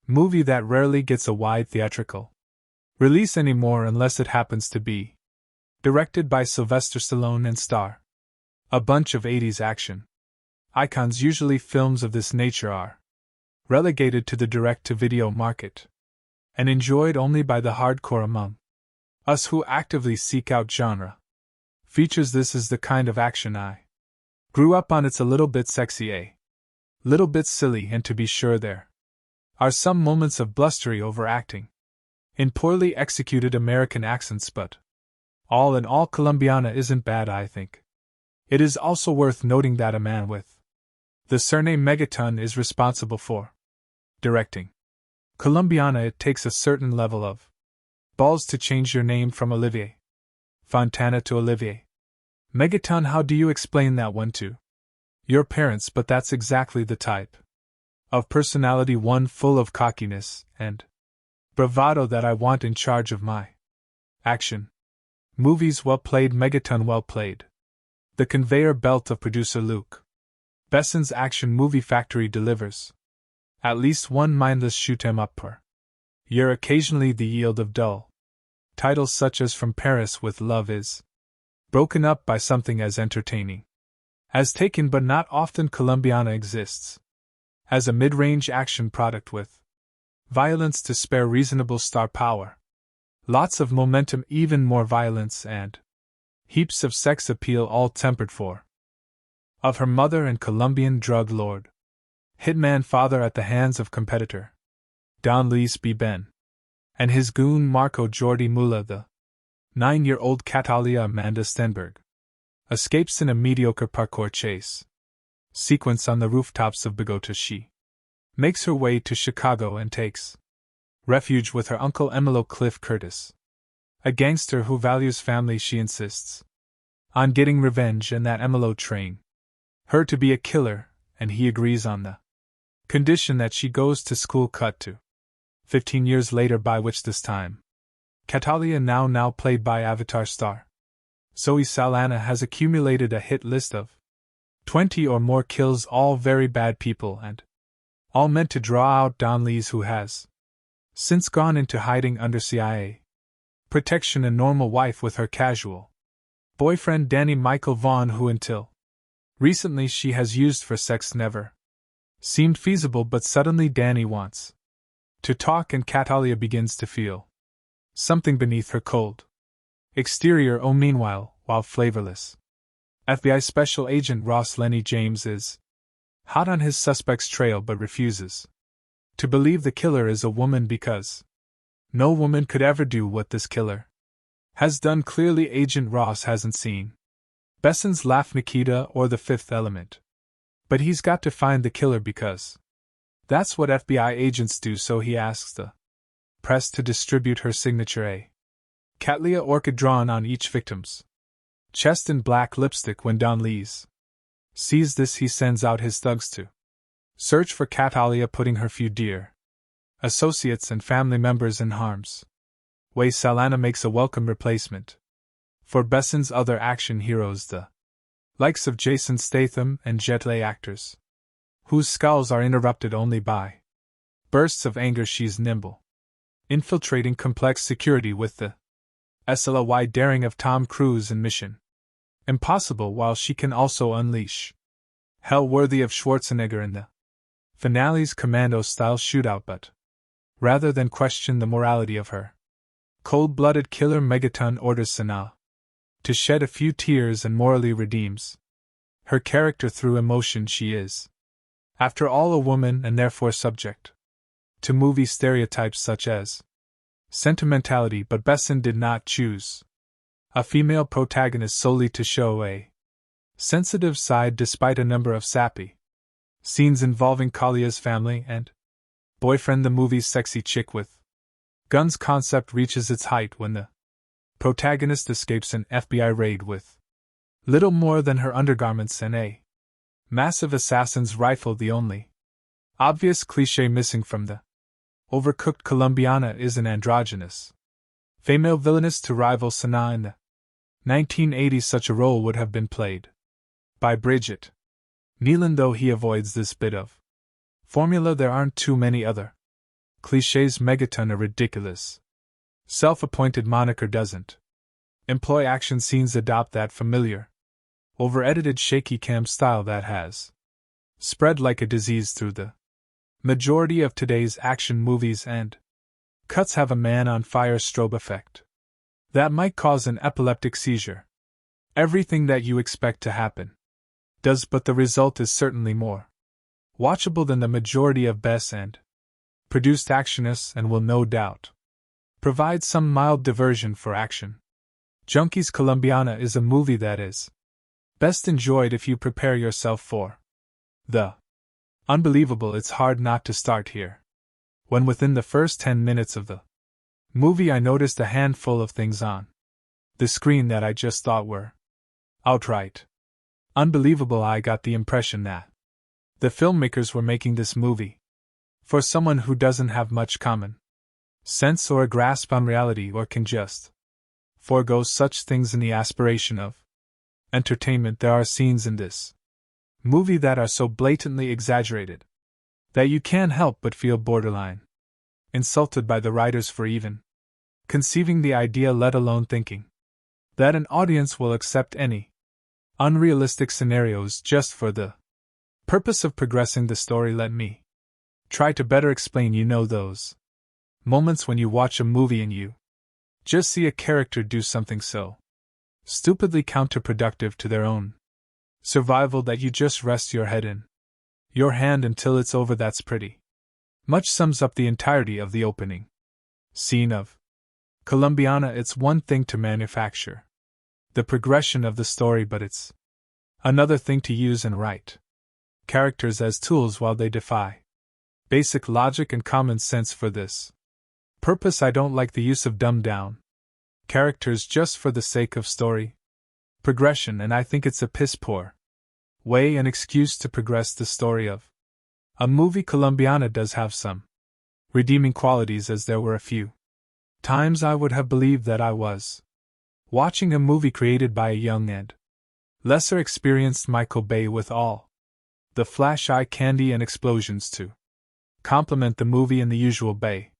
movie that rarely gets a wide theatrical release anymore, unless it happens to be directed by Sylvester Stallone and star a bunch of 80s action icons. Usually films of this nature are relegated to the direct-to-video market and enjoyed only by the hardcore among us who actively seek out genre features. This is the kind of action I grew up on. It's a little bit sexy, a little bit silly, and to be sure there are some moments of blustery overacting in poorly executed American accents, but all in all, Colombiana isn't bad, I think. It is also worth noting that a man with the surname Megaton is responsible for directing Colombiana. It takes a certain level of balls to change your name from Olivier Fontana to Olivier Megaton. How do you explain that one to your parents? But that's exactly the type of personality, one full of cockiness and bravado, that I want in charge of my action movies. Well played, Megaton, well played. The conveyor belt of producer Luc Besson's action movie factory delivers at least one mindless shoot 'em up per year. Occasionally the yield of dull titles such as From Paris with Love is broken up by something as entertaining as Taken, but not often. Colombiana exists as a mid-range action product with violence to spare, reasonable star power, lots of momentum, even more violence, and heaps of sex appeal, all tempered for of her mother and Colombian drug lord hitman father at the hands of competitor Don Luis B. Ben and his goon Marco Jordi Mula. The 9-year-old Catalia Amanda Stenberg escapes in a mediocre parkour chase sequence on the rooftops of Bogota. She makes her way to Chicago and takes refuge with her uncle Emilio Cliff Curtis, a gangster who values family. She insists on getting revenge, and that Emilio train her to be a killer, and he agrees on the condition that she goes to school. Cut to 15 years later, by which this time Catalia, now played by Avatar star Zoe Saldana, has accumulated a hit list of 20 or more kills, all very bad people, and all meant to draw out Don Lees, who has since gone into hiding under CIA protection, a normal wife with her casual boyfriend Danny Michael Vaughn, who until recently she has used for sex, never seemed feasible. But suddenly Danny wants to talk, and Catalia begins to feel something beneath her cold exterior. Oh, meanwhile, while flavorless. FBI Special Agent Ross Lenny James is hot on his suspect's trail but refuses to believe the killer is a woman because no woman could ever do what this killer has done. Clearly, Agent Ross hasn't seen Besson's Laugh, Nikita, or The Fifth Element. But he's got to find the killer because that's what FBI agents do, so he asks the press to distribute her signature A Cattleya orchid drawn on each victim's chest in black lipstick. When Don Lees sees this, he sends out his thugs to search for Cattleya, putting her few dear associates and family members in harm's way. Saldana makes a welcome replacement for Besson's other action heroes, the likes of Jason Statham and Jet Li actors, whose scowls are interrupted only by bursts of anger. She's nimble, infiltrating complex security with the SLY daring of Tom Cruise in Mission Impossible, while she can also unleash hell worthy of Schwarzenegger in the finale's commando-style shootout. But rather than question the morality of her cold-blooded killer, Megaton orders Sanaa to shed a few tears and morally redeems her character through emotion. She is, after all, a woman and therefore subject to movie stereotypes such as sentimentality, but Besson did not choose a female protagonist solely to show a sensitive side, despite a number of sappy scenes involving Kalia's family and boyfriend. The movie's sexy chick with guns concept reaches its height when the protagonist escapes an FBI raid with little more than her undergarments and a massive assassin's rifle. The only obvious cliché missing from the overcooked Colombiana is an androgynous female villainess to rival Sanaa. In the 1980s, such a role would have been played by Bridget Nealon, though he avoids this bit of formula. There aren't too many other clichés. Megaton, a ridiculous self-appointed moniker, doesn't employ action scenes, adopt that familiar, over-edited shaky cam style that has spread like a disease through the majority of today's action movies, and cuts have a man-on-fire strobe effect that might cause an epileptic seizure. Everything that you expect to happen does, but the result is certainly more watchable than the majority of best and produced actionists, and will no doubt provide some mild diversion for action junkies. Colombiana is a movie that is best enjoyed if you prepare yourself for the unbelievable. It's hard not to start here. When within the first 10 minutes of the movie I noticed a handful of things on the screen that I just thought were outright unbelievable. I got the impression that the filmmakers were making this movie for someone who doesn't have much common sense or a grasp on reality, or can just forego such things in the aspiration of entertainment. There are scenes in this movie that are so blatantly exaggerated that you can't help but feel borderline insulted by the writers for even conceiving the idea, let alone thinking that an audience will accept any unrealistic scenarios just for the purpose of progressing the story. Let me try to better explain. You know those moments when you watch a movie and you just see a character do something so stupidly counterproductive to their own survival that you just rest your head in your hand until it's over. That's pretty much sums up the entirety of the opening scene of Colombiana. It's one thing to manufacture the progression of the story, but it's another thing to use and write characters as tools while they defy basic logic and common sense. For this purpose, I don't like the use of dumbed down characters just for the sake of story progression, and I think it's a piss poor way and excuse to progress the story of a movie. Colombiana does have some redeeming qualities, as there were a few times I would have believed that I was watching a movie created by a young and lesser experienced Michael Bay, with all the flash eye candy and explosions to complement the movie in the usual Bay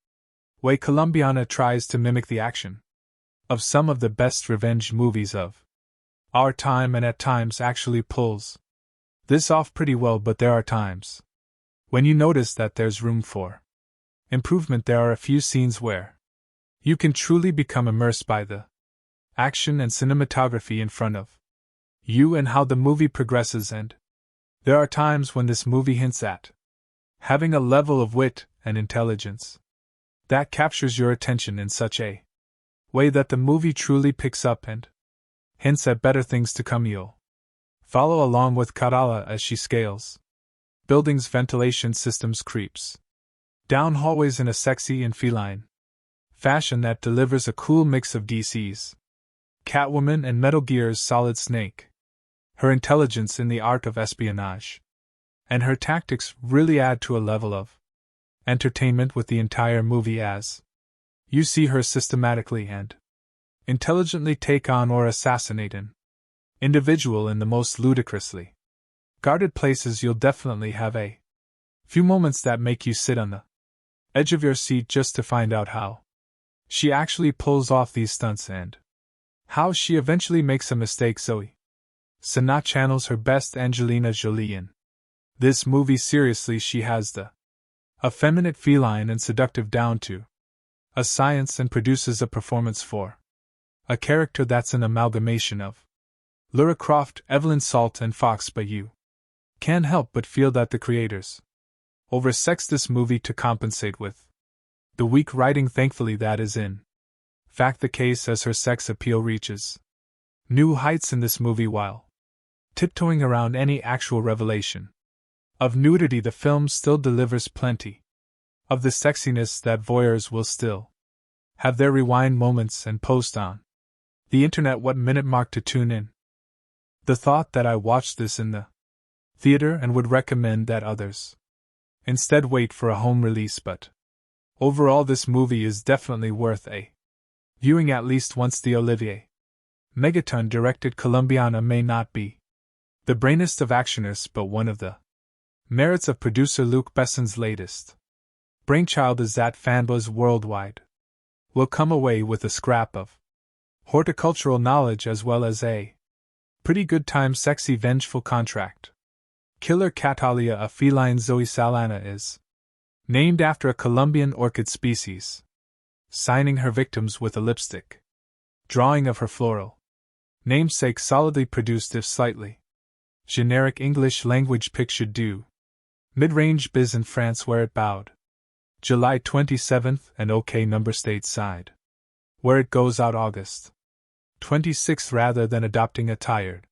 way. Colombiana tries to mimic the action of some of the best revenge movies of our time, and at times actually pulls this off pretty well, but there are times when you notice that there's room for improvement. There are a few scenes where you can truly become immersed by the action and cinematography in front of you and how the movie progresses, and there are times when this movie hints at having a level of wit and intelligence that captures your attention in such a way that the movie truly picks up and hints at better things to come. You'll follow along with Kerala as she scales buildings, ventilation systems, creeps down hallways in a sexy and feline fashion that delivers a cool mix of DC's Catwoman and Metal Gear's Solid Snake. Her intelligence in the art of espionage and her tactics really add to a level of entertainment with the entire movie as you see her systematically and intelligently take on or assassinate an individual in the most ludicrously guarded places. You'll definitely have a few moments that make you sit on the edge of your seat just to find out how she actually pulls off these stunts and how she eventually makes a mistake. Zoe Saldana channels her best Angelina Jolie in this movie. Seriously, she has the effeminate, feline, and seductive down to a science and produces a performance for a character that's an amalgamation of Lara Croft, Evelyn Salt, and Fox. But you can't help but feel that the creators oversexed this movie to compensate with the weak writing. Thankfully, that is in fact the case, as her sex appeal reaches new heights in this movie while tiptoeing around any actual revelation of nudity. The film still delivers plenty of the sexiness that voyeurs will still have their rewind moments and post on the internet what minute mark to tune in. The thought that I watched this in the theater and would recommend that others instead wait for a home release, but overall this movie is definitely worth a viewing at least once. The Olivier Megaton directed Colombiana may not be the brainiest of actioners, but one of the merits of producer Luc Besson's latest brainchild is that fanboys worldwide will come away with a scrap of horticultural knowledge as well as a pretty good time. Sexy, vengeful contract killer Catalia, a feline. Zoe Saldana is named after a Colombian orchid species, signing her victims with a lipstick drawing of her floral namesake, solidly produced if slightly generic English language pic should do mid-range biz in France where it bowed July 27th and OK number stateside, where it goes out August 26th, rather than adopting a tired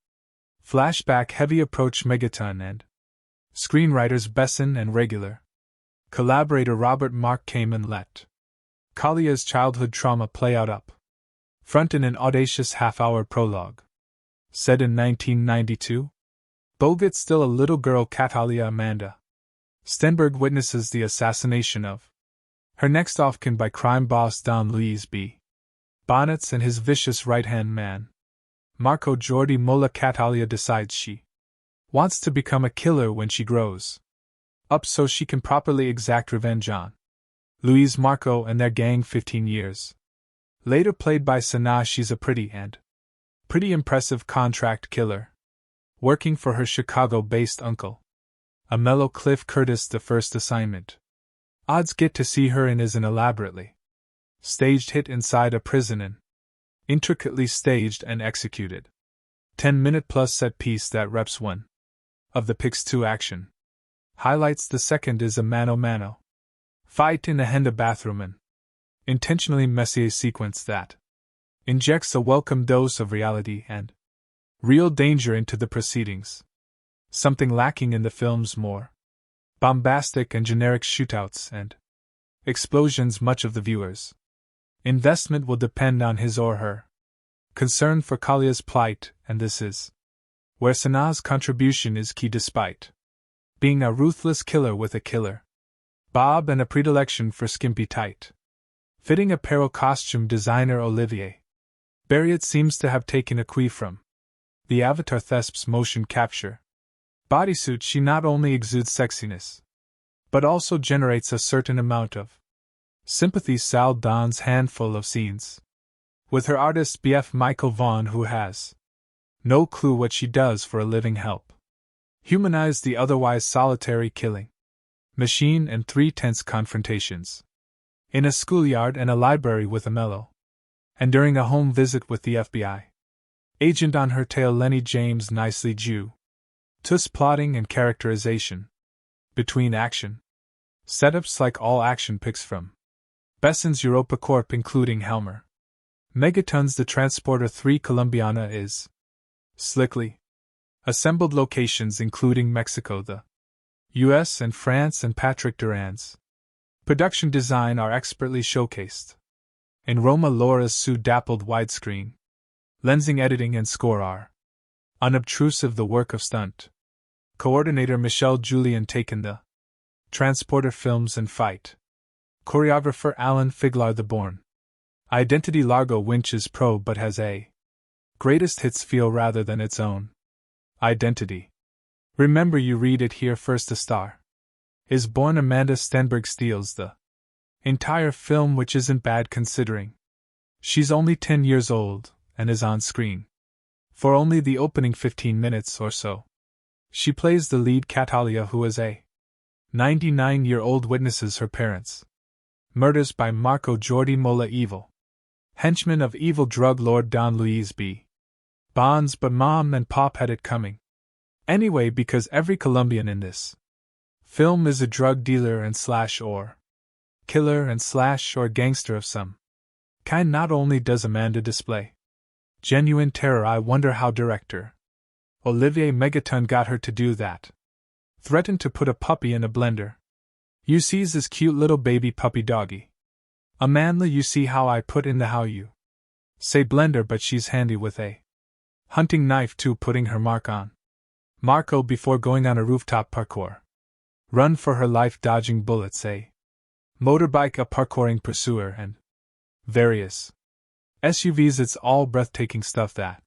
flashback heavy approach. Megaton and screenwriters Besson and regular collaborator Robert Mark Kamen let Kalia's childhood trauma play out up front in an audacious half-hour prologue. Set in 1992, Bogut, still a little girl, Catalia Amanda Stenberg witnesses the assassination of her next of kin by crime boss Don Luis B. Bonnets and his vicious right-hand man, Marco Jordi Mola. Catalia decides she wants to become a killer when she grows up so she can properly exact revenge on Luis, Marco, and their gang. 15 years later, played by Sana, she's a pretty impressive contract killer, working for her Chicago-based uncle, a mellow Cliff Curtis. The first assignment odds get to see her in is an elaborately staged hit inside a prison, and intricately staged and executed 10-minute plus set piece that reps one of the picks to action highlights. The second is a mano-mano fight in a Henda bathroom, an intentionally messy sequence that injects a welcome dose of reality and real danger into the proceedings, something lacking in the film's more bombastic and generic shootouts and explosions. Much of the viewer's investment will depend on his or her concern for Kalia's plight, and this is where Sana's contribution is key. Despite being a ruthless killer with a killer bob and a predilection for skimpy tight fitting apparel, costume designer Olivier Barriot seems to have taken a cue from the Avatar Thesp's motion capture bodysuit. She not only exudes sexiness, but also generates a certain amount of sympathy. Saldan's handful of scenes with her artist BF Michael Vaughn, who has no clue what she does for a living, help humanize the otherwise solitary killing machine, and 3 tense confrontations in a schoolyard and a library with a mellow And during a home visit with the FBI agent on her tail, Lenny James nicely Jew. Tus plotting and characterization. Between action setups like all action picks from Besson's Europa Corp, including Helmer. Megatons. The Transporter 3 Colombiana is slickly assembled locations including Mexico, the US, and France, and Patrick Duran's production design are expertly showcased. In Roma, Laura's dappled widescreen lensing, editing, and score are unobtrusive. The work of stunt coordinator Michelle Julian taken the Transporter films and fight choreographer Alan Figlar. The Bourne Identity Largo Winch is pro but has a greatest hits feel rather than its own identity. Remember, you read it here first. A star is born. Amanda Stenberg steals the entire film, which isn't bad considering she's only 10 years old and is on screen for only the opening 15 minutes or so. She plays the lead, Catalia, who is a 99-year-old, witnesses her parents' murders by Marco Jordi Mola, evil henchman of evil drug lord Don Luis B. Bonds. But Mom and Pop had it coming anyway, because every Colombian in this film is a drug dealer and slash or killer and slash or gangster of some kind. Not only does Amanda display genuine terror, I wonder how director Olivier Megaton got her to do that. Threatened to put a puppy in a blender. You sees this cute little baby puppy doggy. Amanda, you see how I put in the how you say blender, but she's handy with a hunting knife too, putting her mark on Marco before going on a rooftop parkour run for her life, dodging bullets, a motorbike, a parkouring pursuer, and various SUVs. It's all breathtaking stuff that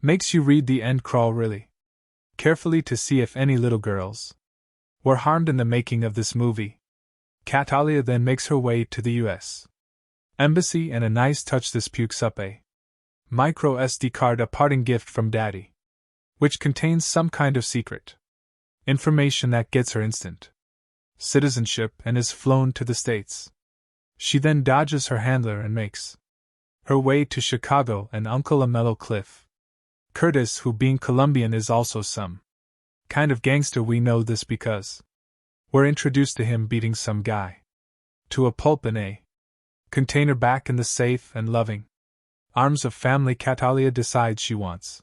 makes you read the end crawl really carefully to see if any little girls were harmed in the making of this movie. Catalia then makes her way to the US Embassy, and a nice touch, this pukes up a micro SD card, a parting gift from Daddy, which contains some kind of secret information that gets her instant citizenship and is flown to the States. She then dodges her handler and makes her way to Chicago and Uncle Amello Cliff Curtis, who being Colombian is also some kind of gangster. We know this because we're introduced to him beating some guy to a pulp in a container back in the safe and loving arms of family. Catalia decides she wants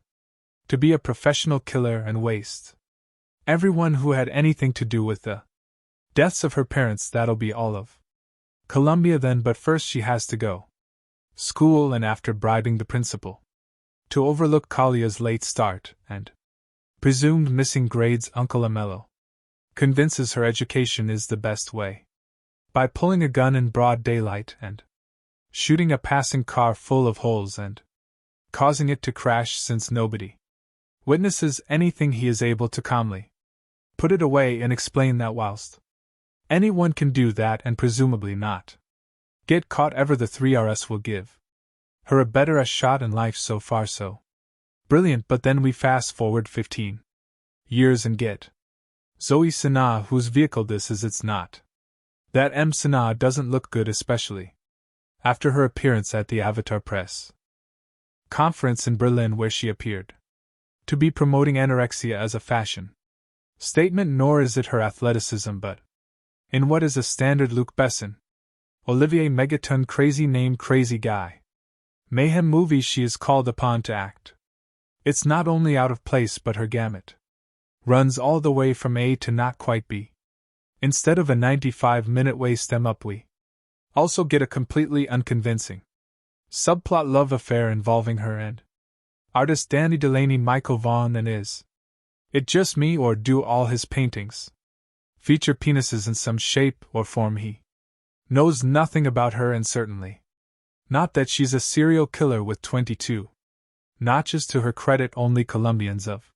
to be a professional killer and waste everyone who had anything to do with the deaths of her parents. That'll be all of Colombia then, but first she has to go school, and after bribing the principal to overlook Kalia's late start and presumed missing grades, Uncle Amello convinces her education is the best way by pulling a gun in broad daylight and shooting a passing car full of holes and causing it to crash. Since nobody witnesses anything, he is able to calmly put it away and explain that whilst anyone can do that and presumably not get caught ever, the 3RS will give her a better shot in life. So far so brilliant, but then we fast forward 15 years and get Zoe Sinha, whose vehicle this is. It's not that Sinha doesn't look good, especially after her appearance at the Avatar press conference in Berlin, where she appeared to be promoting anorexia as a fashion statement. Nor is it her athleticism, but in what is a standard Luc Besson, Olivier Megaton crazy name, crazy guy mayhem movie she is called upon to act. It's not only out of place, but her gamut runs all the way from A to not quite B. Instead of a 95-minute way stem up, we also get a completely unconvincing subplot love affair involving her and artist Danny Delaney, Michael Vaughan. And is it just me, or do all his paintings feature penises in some shape or form? He knows nothing about her, and certainly not that she's a serial killer with 22 notches to her credit. Only Colombians, of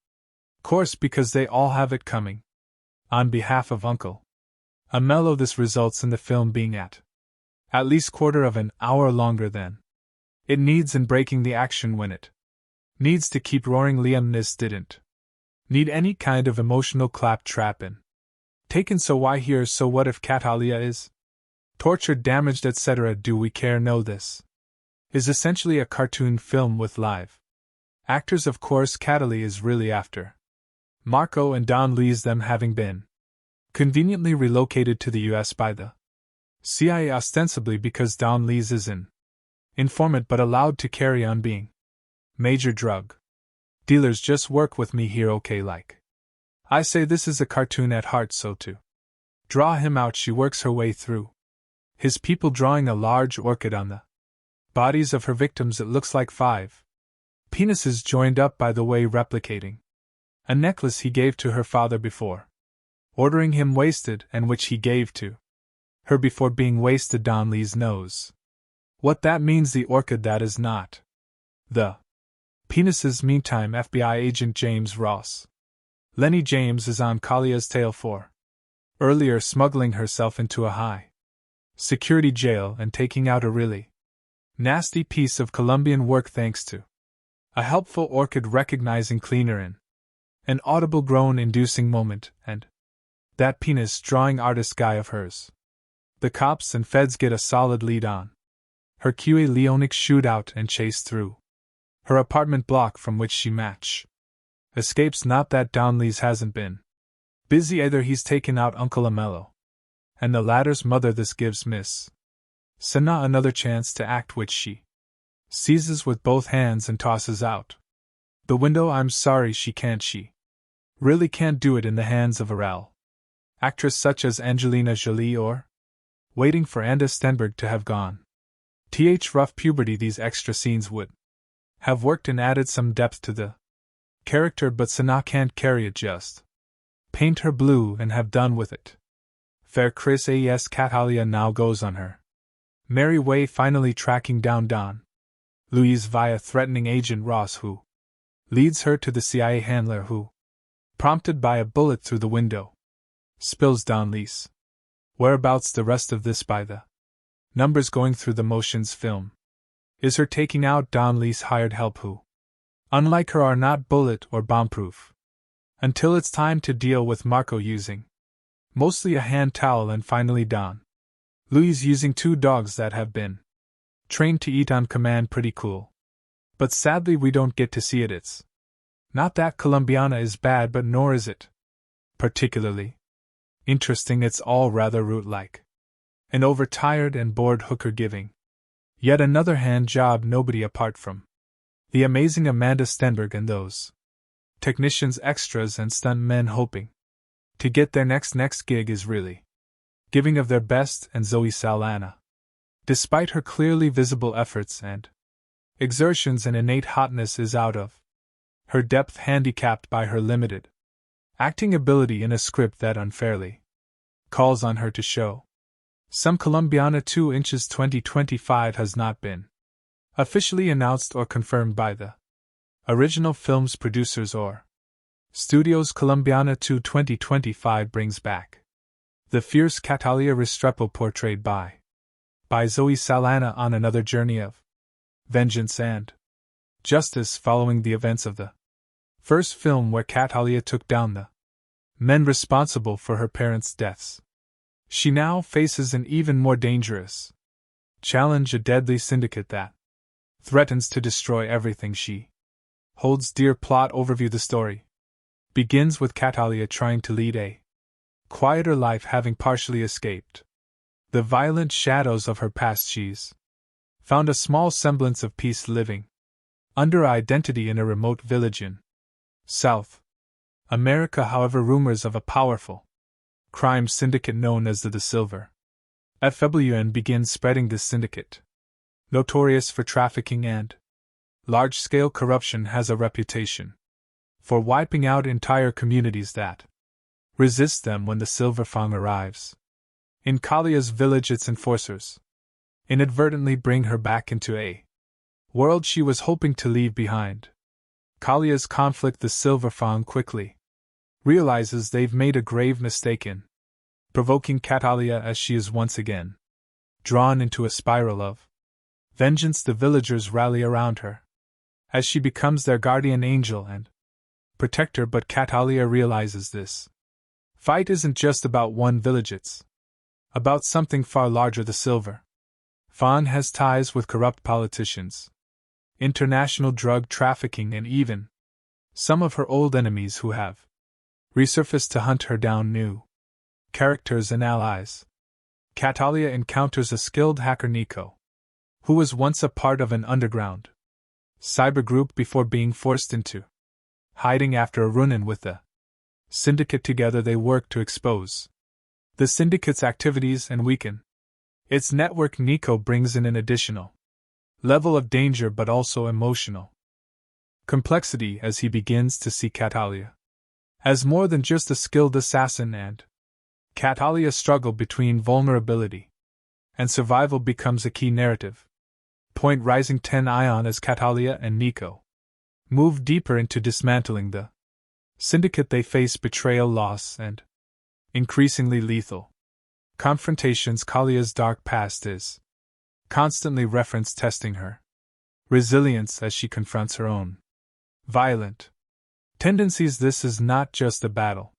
course, because they all have it coming. On behalf of Uncle Amello, this results in the film being at least quarter of an hour longer than it needs, and breaking the action when it needs to keep roaring. Liam Neeson didn't need any kind of emotional claptrap in taken, so why here? So what if Catalia is tortured, damaged, etc.? Do we care? Know this is essentially a cartoon film with live actors. Of course, Catalina is really after Marco and Don Lee's, them having been conveniently relocated to the US by the CIA, ostensibly because Don Lee's is an informant but allowed to carry on being major drug dealers. Just work with me here, okay? Like I say, this is a cartoon at heart, so to draw him out, she works her way through his people, drawing a large orchid on the bodies of her victims. It looks like 5 penises joined up, by the way, replicating a necklace he gave to her father before ordering him wasted, and which he gave to her before being wasted. Don Lee's knows what that means. The orchid, that is not the penises. Meantime, FBI agent James Ross, Lenny James, is on Kalia's tail for earlier smuggling herself into a high security jail and taking out a really nasty piece of Colombian work thanks to a helpful orchid recognizing cleaner in an audible groan inducing moment, and that penis drawing artist guy of hers. The cops and feds get a solid lead on her. QA Leonix shoot out and chase through her apartment block, from which she match escapes. Not that Don Lee's hasn't been busy either. He's taken out Uncle Amello and the latter's mother. This gives Miss Sana another chance to act, which she seizes with both hands and tosses out the window. I'm sorry, she can't. She really can't do it in the hands of a real actress such as Angelina Jolie, or waiting for Anna Stenberg to have gone rough puberty. These extra scenes would have worked and added some depth to the character, but Sana can't carry it. Just paint her blue and have done with it. Fair Chris A.S. Catalina now goes on her merry way, finally tracking down Don Luis via threatening agent Ross, who leads her to the CIA handler who, prompted by a bullet through the window, spills Don Luis whereabouts. The rest of this, by the numbers going through the motions film, is her taking out Don Luis' hired help, who, unlike her, are not bullet or bomb-proof, until it's time to deal with Marco using mostly a hand towel, and finally Don Luis using 2 dogs that have been trained to eat on command. Pretty cool. But sadly we don't get to see it. It's not that Colombiana is bad, but nor is it particularly interesting. It's all rather root-like. An overtired and bored hooker giving yet another hand job. Nobody apart from the amazing Amanda Stenberg and those technicians, extras, and stunt men hoping to get their next gig is really giving of their best. And Zoe Saldana, despite her clearly visible efforts and exertions and innate hotness, is out of her depth, handicapped by her limited acting ability in a script that unfairly calls on her to show some Colombiana. 2 Inches 2025 has not been officially announced or confirmed by the original film's producers or studios. Colombiana 2 2025 brings back the fierce Catalina Restrepo, portrayed by Zoe Saldana, on another journey of vengeance and justice following the events of the first film, where Catalina took down the men responsible for her parents' deaths. She now faces an even more dangerous challenge, a deadly syndicate that threatens to destroy everything she holds dear. Plot overview. The story begins with Catalina trying to lead a quieter life, having partially escaped the violent shadows of her past. She's found a small semblance of peace, living under identity in a remote village in South America. However, rumors of a powerful crime syndicate known as the Silver FWN begin spreading. This syndicate, notorious for trafficking and large-scale corruption, has a reputation for wiping out entire communities that resist them. When the Silver Fang arrives in Kalia's village, its enforcers inadvertently bring her back into a world she was hoping to leave behind. Kalia's conflict. The Silver Fang quickly realizes they've made a grave mistake in provoking Catalina, as she is once again drawn into a spiral of vengeance. The villagers rally around her as she becomes their guardian angel and protector, but Catalina realizes this fight isn't just about one village, it's about something far larger. The Silver Fong has ties with corrupt politicians, international drug trafficking, and even some of her old enemies who have resurfaced to hunt her down. New characters and allies. Catalia encounters a skilled hacker, Nico, who was once a part of an underground cyber group before being forced into hiding after a run-in with the syndicate. Together they work to expose the syndicate's activities and weaken its network. Nico brings in an additional level of danger but also emotional complexity as he begins to see Catalia as more than just a skilled assassin, and Catalia's struggle between vulnerability and survival becomes a key narrative point. Rising 10 Ion as Catalia and Nico move deeper into dismantling the syndicate. They face betrayal, loss, and increasingly lethal confrontations. Kalia's dark past is constantly referenced, testing her resilience as she confronts her own violent tendencies. This is not just a battle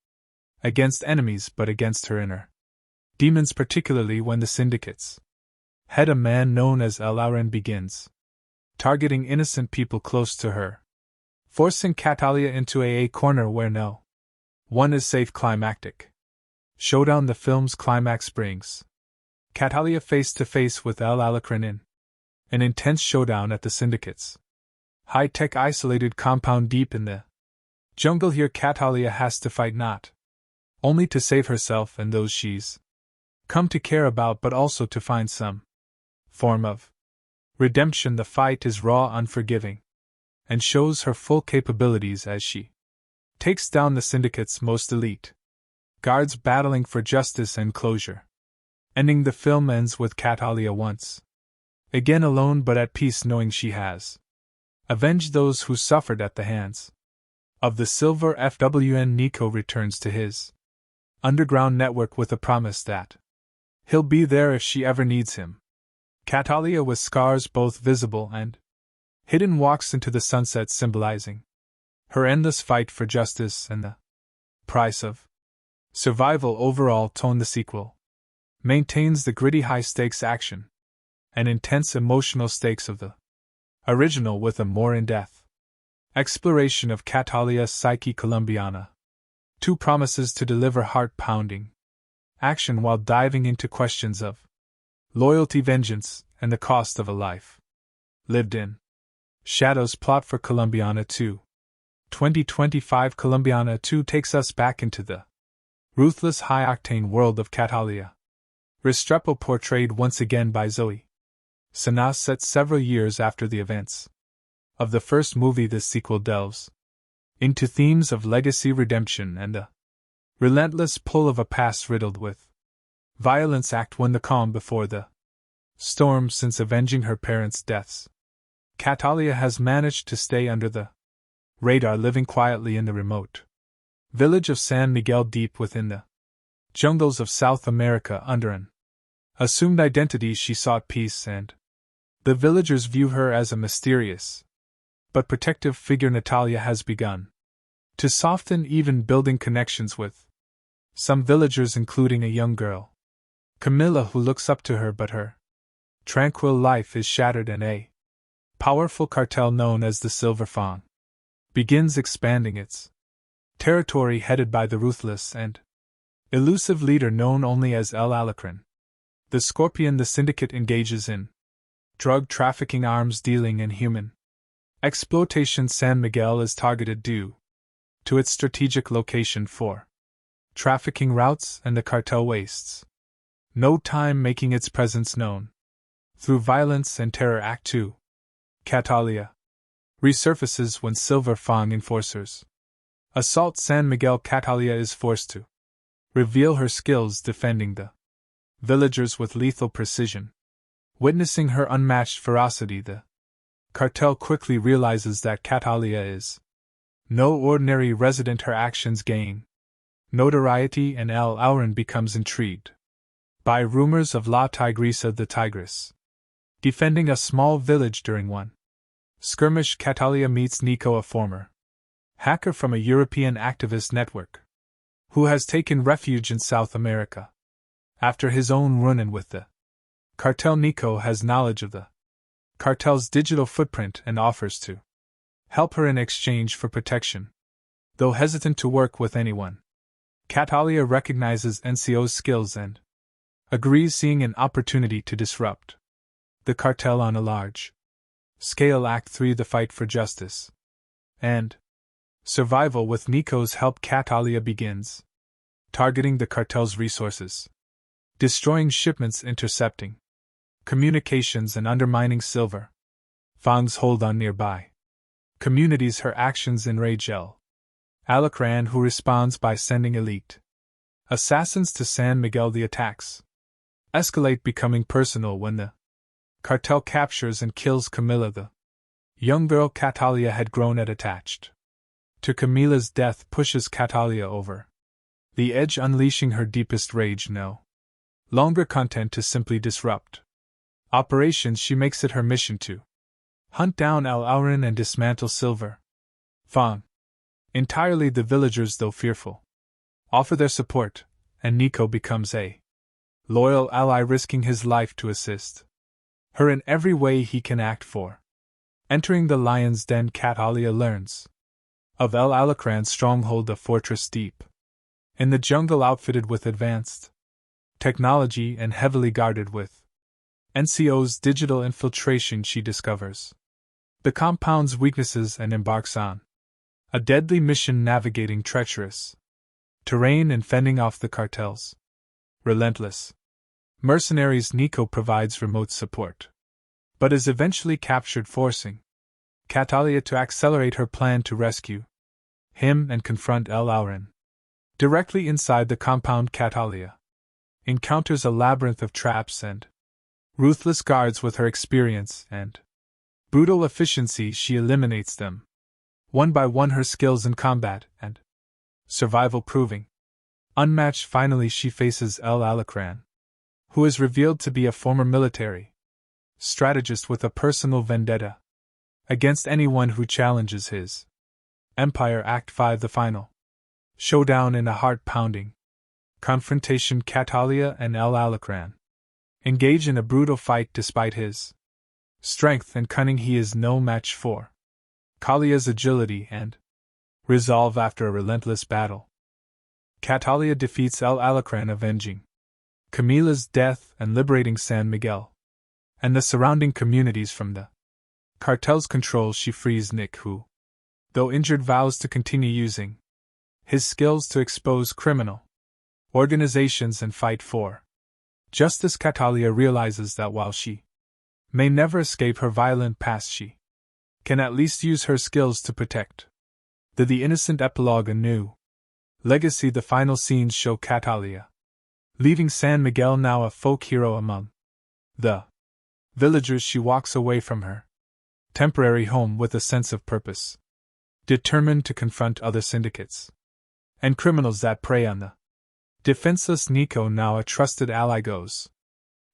against enemies but against her inner demons, particularly when the syndicate's head, a man known as El Auren, begins targeting innocent people close to her, forcing Catalia into a corner where no one is safe. Climactic showdown. The film's climax brings Catalia face to face with El Alacrin in an intense showdown at the syndicate's high-tech isolated compound deep in the jungle. Here Catalia has to fight not only to save herself and those she's come to care about, but also to find some form of redemption. The fight is raw, unforgiving, and shows her full capabilities as she takes down the syndicate's most elite guards, battling for justice and closure. Ending. The film ends with Catalia once again alone but at peace, knowing she has avenged those who suffered at the hands of the Silver FWN. Nico returns to his underground network with a promise that he'll be there if she ever needs him. Catalia, with scars both visible and hidden, walks into the sunset, symbolizing her endless fight for justice and the price of survival. Overall tone. The sequel maintains the gritty high-stakes action and intense emotional stakes of the original, with a more in-depth exploration of Catalia's psyche. Colombiana 2 promises to deliver heart-pounding action while diving into questions of loyalty, vengeance, and the cost of a life lived in shadows. Plot for Colombiana 2. 2025. Colombiana 2 takes us back into the ruthless, high-octane world of Catalia Restrepo, portrayed once again by Zoe Sanas, set several years after the events of the first movie. This sequel delves into themes of legacy, redemption, and the relentless pull of a past riddled with violence. Act 1. The calm before the storm. Since avenging her parents' deaths, Catalia has managed to stay under the radar, living quietly in the remote village of San Miguel, deep within the jungles of South America. Under an assumed identity, she sought peace, and the villagers view her as a mysterious but protective figure. Natalia has begun to soften, even building connections with some villagers, including a young girl, Camilla, who looks up to her, but her tranquil life is shattered, and a powerful cartel known as the Silver Fawn begins expanding its territory, headed by the ruthless and elusive leader known only as El Alacrin. The Scorpion. The syndicate engages in drug trafficking, arms dealing, and human exploitation. San Miguel is targeted due to its strategic location for trafficking routes, and the cartel wastes no time making its presence known through violence and terror. Act 2. Catalia resurfaces when Silver Fang enforcers assault San Miguel. Catalia is forced to reveal her skills defending the villagers with lethal precision. Witnessing her unmatched ferocity, the cartel quickly realizes that Catalia is no ordinary resident. Her actions gain notoriety, and El Auren becomes intrigued by rumors of La Tigresa, the Tigress, defending a small village. During one skirmish, Catalia meets Nico, a former hacker from a European activist network who has taken refuge in South America after his own run-in with the Cartel Nico has knowledge of the cartel's digital footprint and offers to help her in exchange for protection. Though hesitant to work with anyone, Catalia recognizes NCO's skills and agrees, seeing an opportunity to disrupt the cartel on a large scale. Act 3: The Fight for Justice and Survival. With Nico's help, Catalia begins targeting the cartel's resources, destroying shipments, intercepting communications, and undermining Silver Fang's hold on nearby communities. Her actions enrage Alacran, who responds by sending elite assassins to San Miguel. The attacks escalate, becoming personal when the cartel captures and kills Camila. The young girl Catalia had grown at attached to Camila's death pushes Catalia over the edge, unleashing her deepest rage. No longer content to simply disrupt operations, she makes it her mission to hunt down Al Aurin and dismantle Silver Fang entirely. The villagers, though fearful, offer their support, and Nico becomes a loyal ally, risking his life to assist her in every way he can act for. Entering the lion's den, Catalia learns of El Alacran's stronghold, a fortress deep in the jungle, outfitted with advanced technology and heavily guarded with NCO's digital infiltration. She discovers the compound's weaknesses and embarks on a deadly mission, navigating treacherous terrain and fending off the cartel's relentless mercenaries. Nico provides remote support, but is eventually captured, forcing Catalia to accelerate her plan to rescue him and confront El Aurin. Directly inside the compound, Catalia encounters a labyrinth of traps and ruthless guards. With her experience and brutal efficiency, she eliminates them one by one, her skills in combat and survival proving unmatched. Finally, she faces El Alacran, who is revealed to be a former military strategist with a personal vendetta against anyone who challenges his empire. Act 5: The Final Showdown. In a heart-pounding confrontation, Catalia and El Alacran engage in a brutal fight. Despite his strength and cunning, he is no match for Kalia's agility and resolve. After a relentless battle, Catalia defeats El Alacran, avenging Camila's death and liberating San Miguel and the surrounding communities from the cartel's control. She frees Nick, who, though injured, vows to continue using his skills to expose criminal organizations and fight for justice. Catalia realizes that while she may never escape her violent past, she can at least use her skills to protect the innocent. Epilogue: A New Legacy. The final scenes show Catalia leaving San Miguel, now a folk hero among the villagers. She walks away from her temporary home with a sense of purpose, determined to confront other syndicates and criminals that prey on the defenseless. Nico, now a trusted ally, goes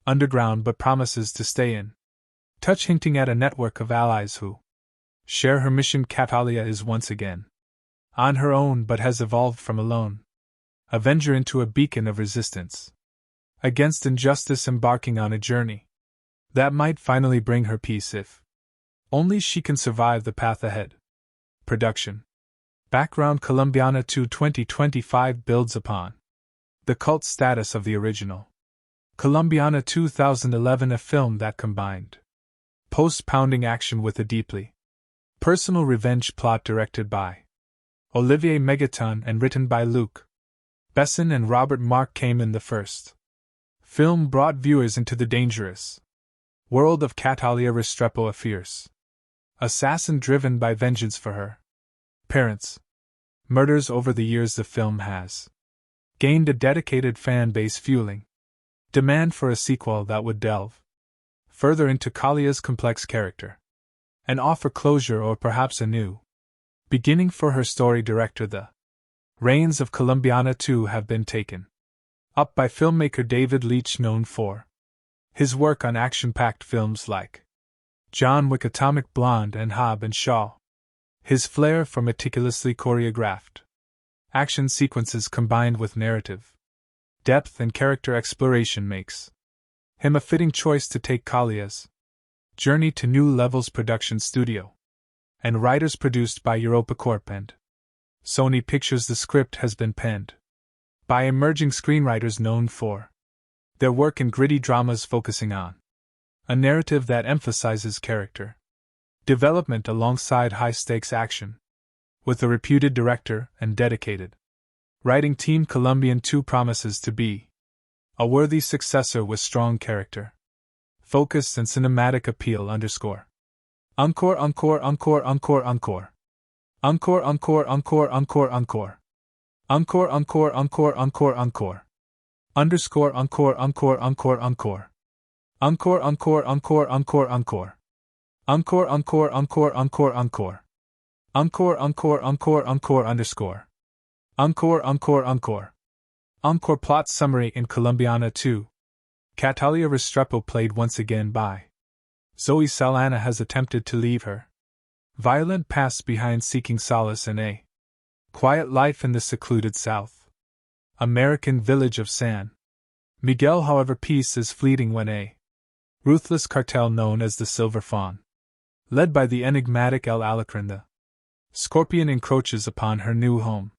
underground but promises to stay in touch, hinting at a network of allies who share her mission. Catalia is once again on her own, but has evolved from a lone avenger into a beacon of resistance against injustice, embarking on a journey that might finally bring her peace if only she can survive the path ahead. Production background: Colombiana 2 2025 builds upon the cult status of the original Colombiana 2011, a film that combined post-pounding action with a deeply personal revenge plot. Directed by Olivier Megaton and written by Luc Besson and Robert Mark Kamen, the first film brought viewers into the dangerous world of Catalia Restrepo, a fierce assassin driven by vengeance for her parents' murders. Over the years, the film has gained a dedicated fan base, fueling demand for a sequel that would delve further into Kalia's complex character and offer closure, or perhaps a new beginning for her story. Director: The reins of Colombiana 2 have been taken up by filmmaker David Leitch, known for his work on action-packed films like John Wick, Atomic Blonde, and Hobbs and Shaw. His flair for meticulously choreographed action sequences combined with narrative depth and character exploration makes him a fitting choice to take Kalia's journey to New Levels production studio. And writers produced by EuropaCorp and Sony Pictures. The script has been penned by emerging screenwriters known for their work in gritty dramas focusing on a narrative that emphasizes character development alongside high-stakes action, with a reputed director and dedicated writing team. Colombian 2 promises to be a worthy successor with strong character, focus and cinematic appeal. Encore, encore, encore, encore, encore. Encore, encore, encore, encore, encore. Encore, encore, encore, encore, encore. Underscore, encore, encore, encore, encore. Encore, encore, encore, encore, encore. Encore, encore, encore, encore, encore. Encore, encore, encore, encore, underscore. Encore, encore, encore. Encore. Plot summary in Colombiana 2. Catalia Restrepo, played once again by Zoe Saldana, has attempted to leave her violent past behind, seeking solace in a quiet life in the secluded South American village of San Miguel. However, peace is fleeting when a ruthless cartel known as the Silver Fawn, led by the enigmatic El Alacrán the Scorpion, encroaches upon her new home.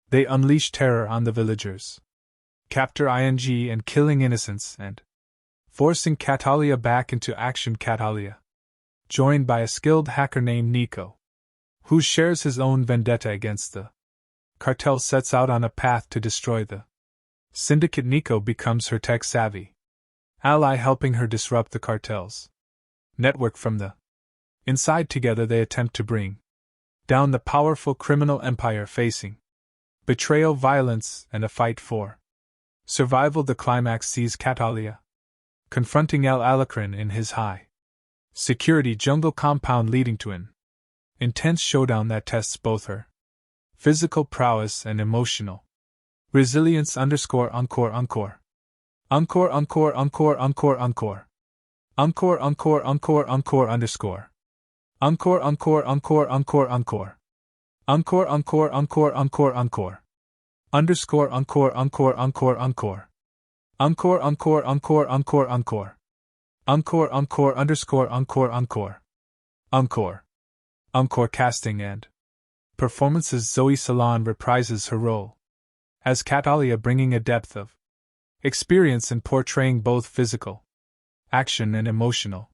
They unleash terror on the villagers, capture and killing innocents and forcing Catalia back into action. Catalia, joined by a skilled hacker named Nico, who shares his own vendetta against the cartel, sets out on a path to destroy the syndicate. Nico becomes her tech-savvy ally, helping her disrupt the cartel's network from the inside. Together they attempt to bring down the powerful criminal empire, facing betrayal, violence, and a fight for survival. The climax sees Catalia confronting El Alacrán in his high security jungle compound, leading to an intense showdown that tests both her physical prowess and emotional resilience. Encore, encore, encore. Encore, encore, encore, encore, encore. Encore, encore, encore, encore, underscore. Encore, encore, encore, encore, encore. Encore, encore, encore, encore, encore. Underscore, encore, encore, encore, encore. Encore, encore, encore, encore, encore. Encore, encore, underscore, encore, encore. Encore. Encore. Casting and performances. Zoe Saldana reprises her role as Catalia, bringing a depth of experience in portraying both physical action and emotional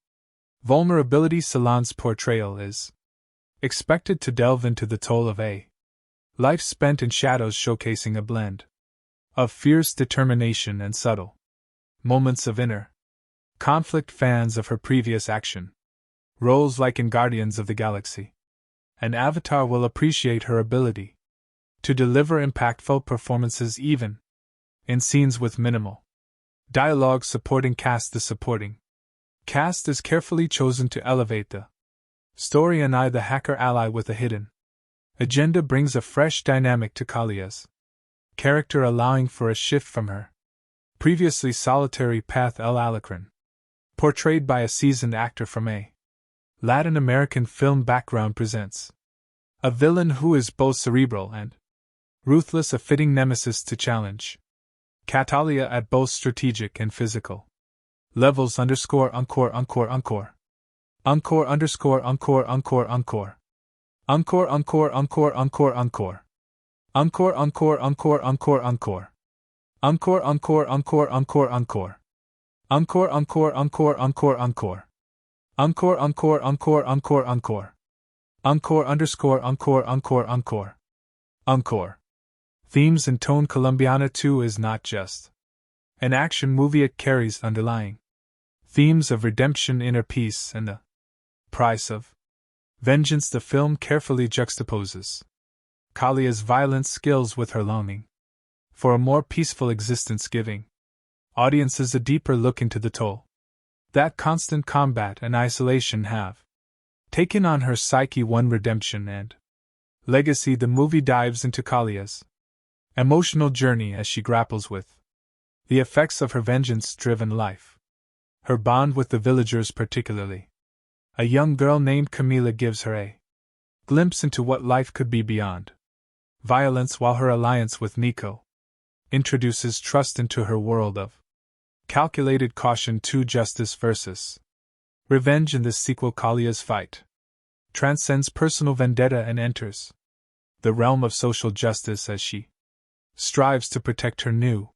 vulnerability. Saldana's portrayal is expected to delve into the toll of a life spent in shadows, showcasing a blend of fierce determination and subtle moments of inner conflict. Fans of her previous action roles, like in Guardians of the Galaxy and Avatar, will appreciate her ability to deliver impactful performances even in scenes with minimal dialogue. Supporting cast. The supporting cast is carefully chosen to elevate the story, and the hacker ally with a hidden agenda brings a fresh dynamic to Kalia's character, allowing for a shift from her previously solitary path. El Alacrán, portrayed by a seasoned actor from a Latin American film background, presents a villain who is both cerebral and ruthless, a fitting nemesis to challenge Catalia at both strategic and physical levels. Encore, encore, encore, encore. Encore, underscore, encore, encore, encore. Encore, encore, encore, encore, encore. Encore, encore, encore, encore, encore. Encore, encore, encore, encore, encore. Encore, encore, encore, encore, encore. Encore, encore, encore, encore, encore. Encore, underscore, encore, encore, encore. Encore. Themes and tone. Colombiana 2 is not just an action movie, it carries underlying themes of redemption, inner peace, and the price of vengeance. The film carefully juxtaposes Kalia's violent skills with her longing for a more peaceful existence, giving audiences a deeper look into the toll that constant combat and isolation have taken on her psyche. One redemption and legacy. The movie dives into Kalia's emotional journey as she grapples with the effects of her vengeance-driven life. Her bond with the villagers, particularly a young girl named Camila, gives her a glimpse into what life could be beyond violence, while her alliance with Nico introduces trust into her world of Calculated caution to justice versus revenge. In this sequel, Kalia's fight transcends personal vendetta and enters the realm of social justice as she strives to protect her new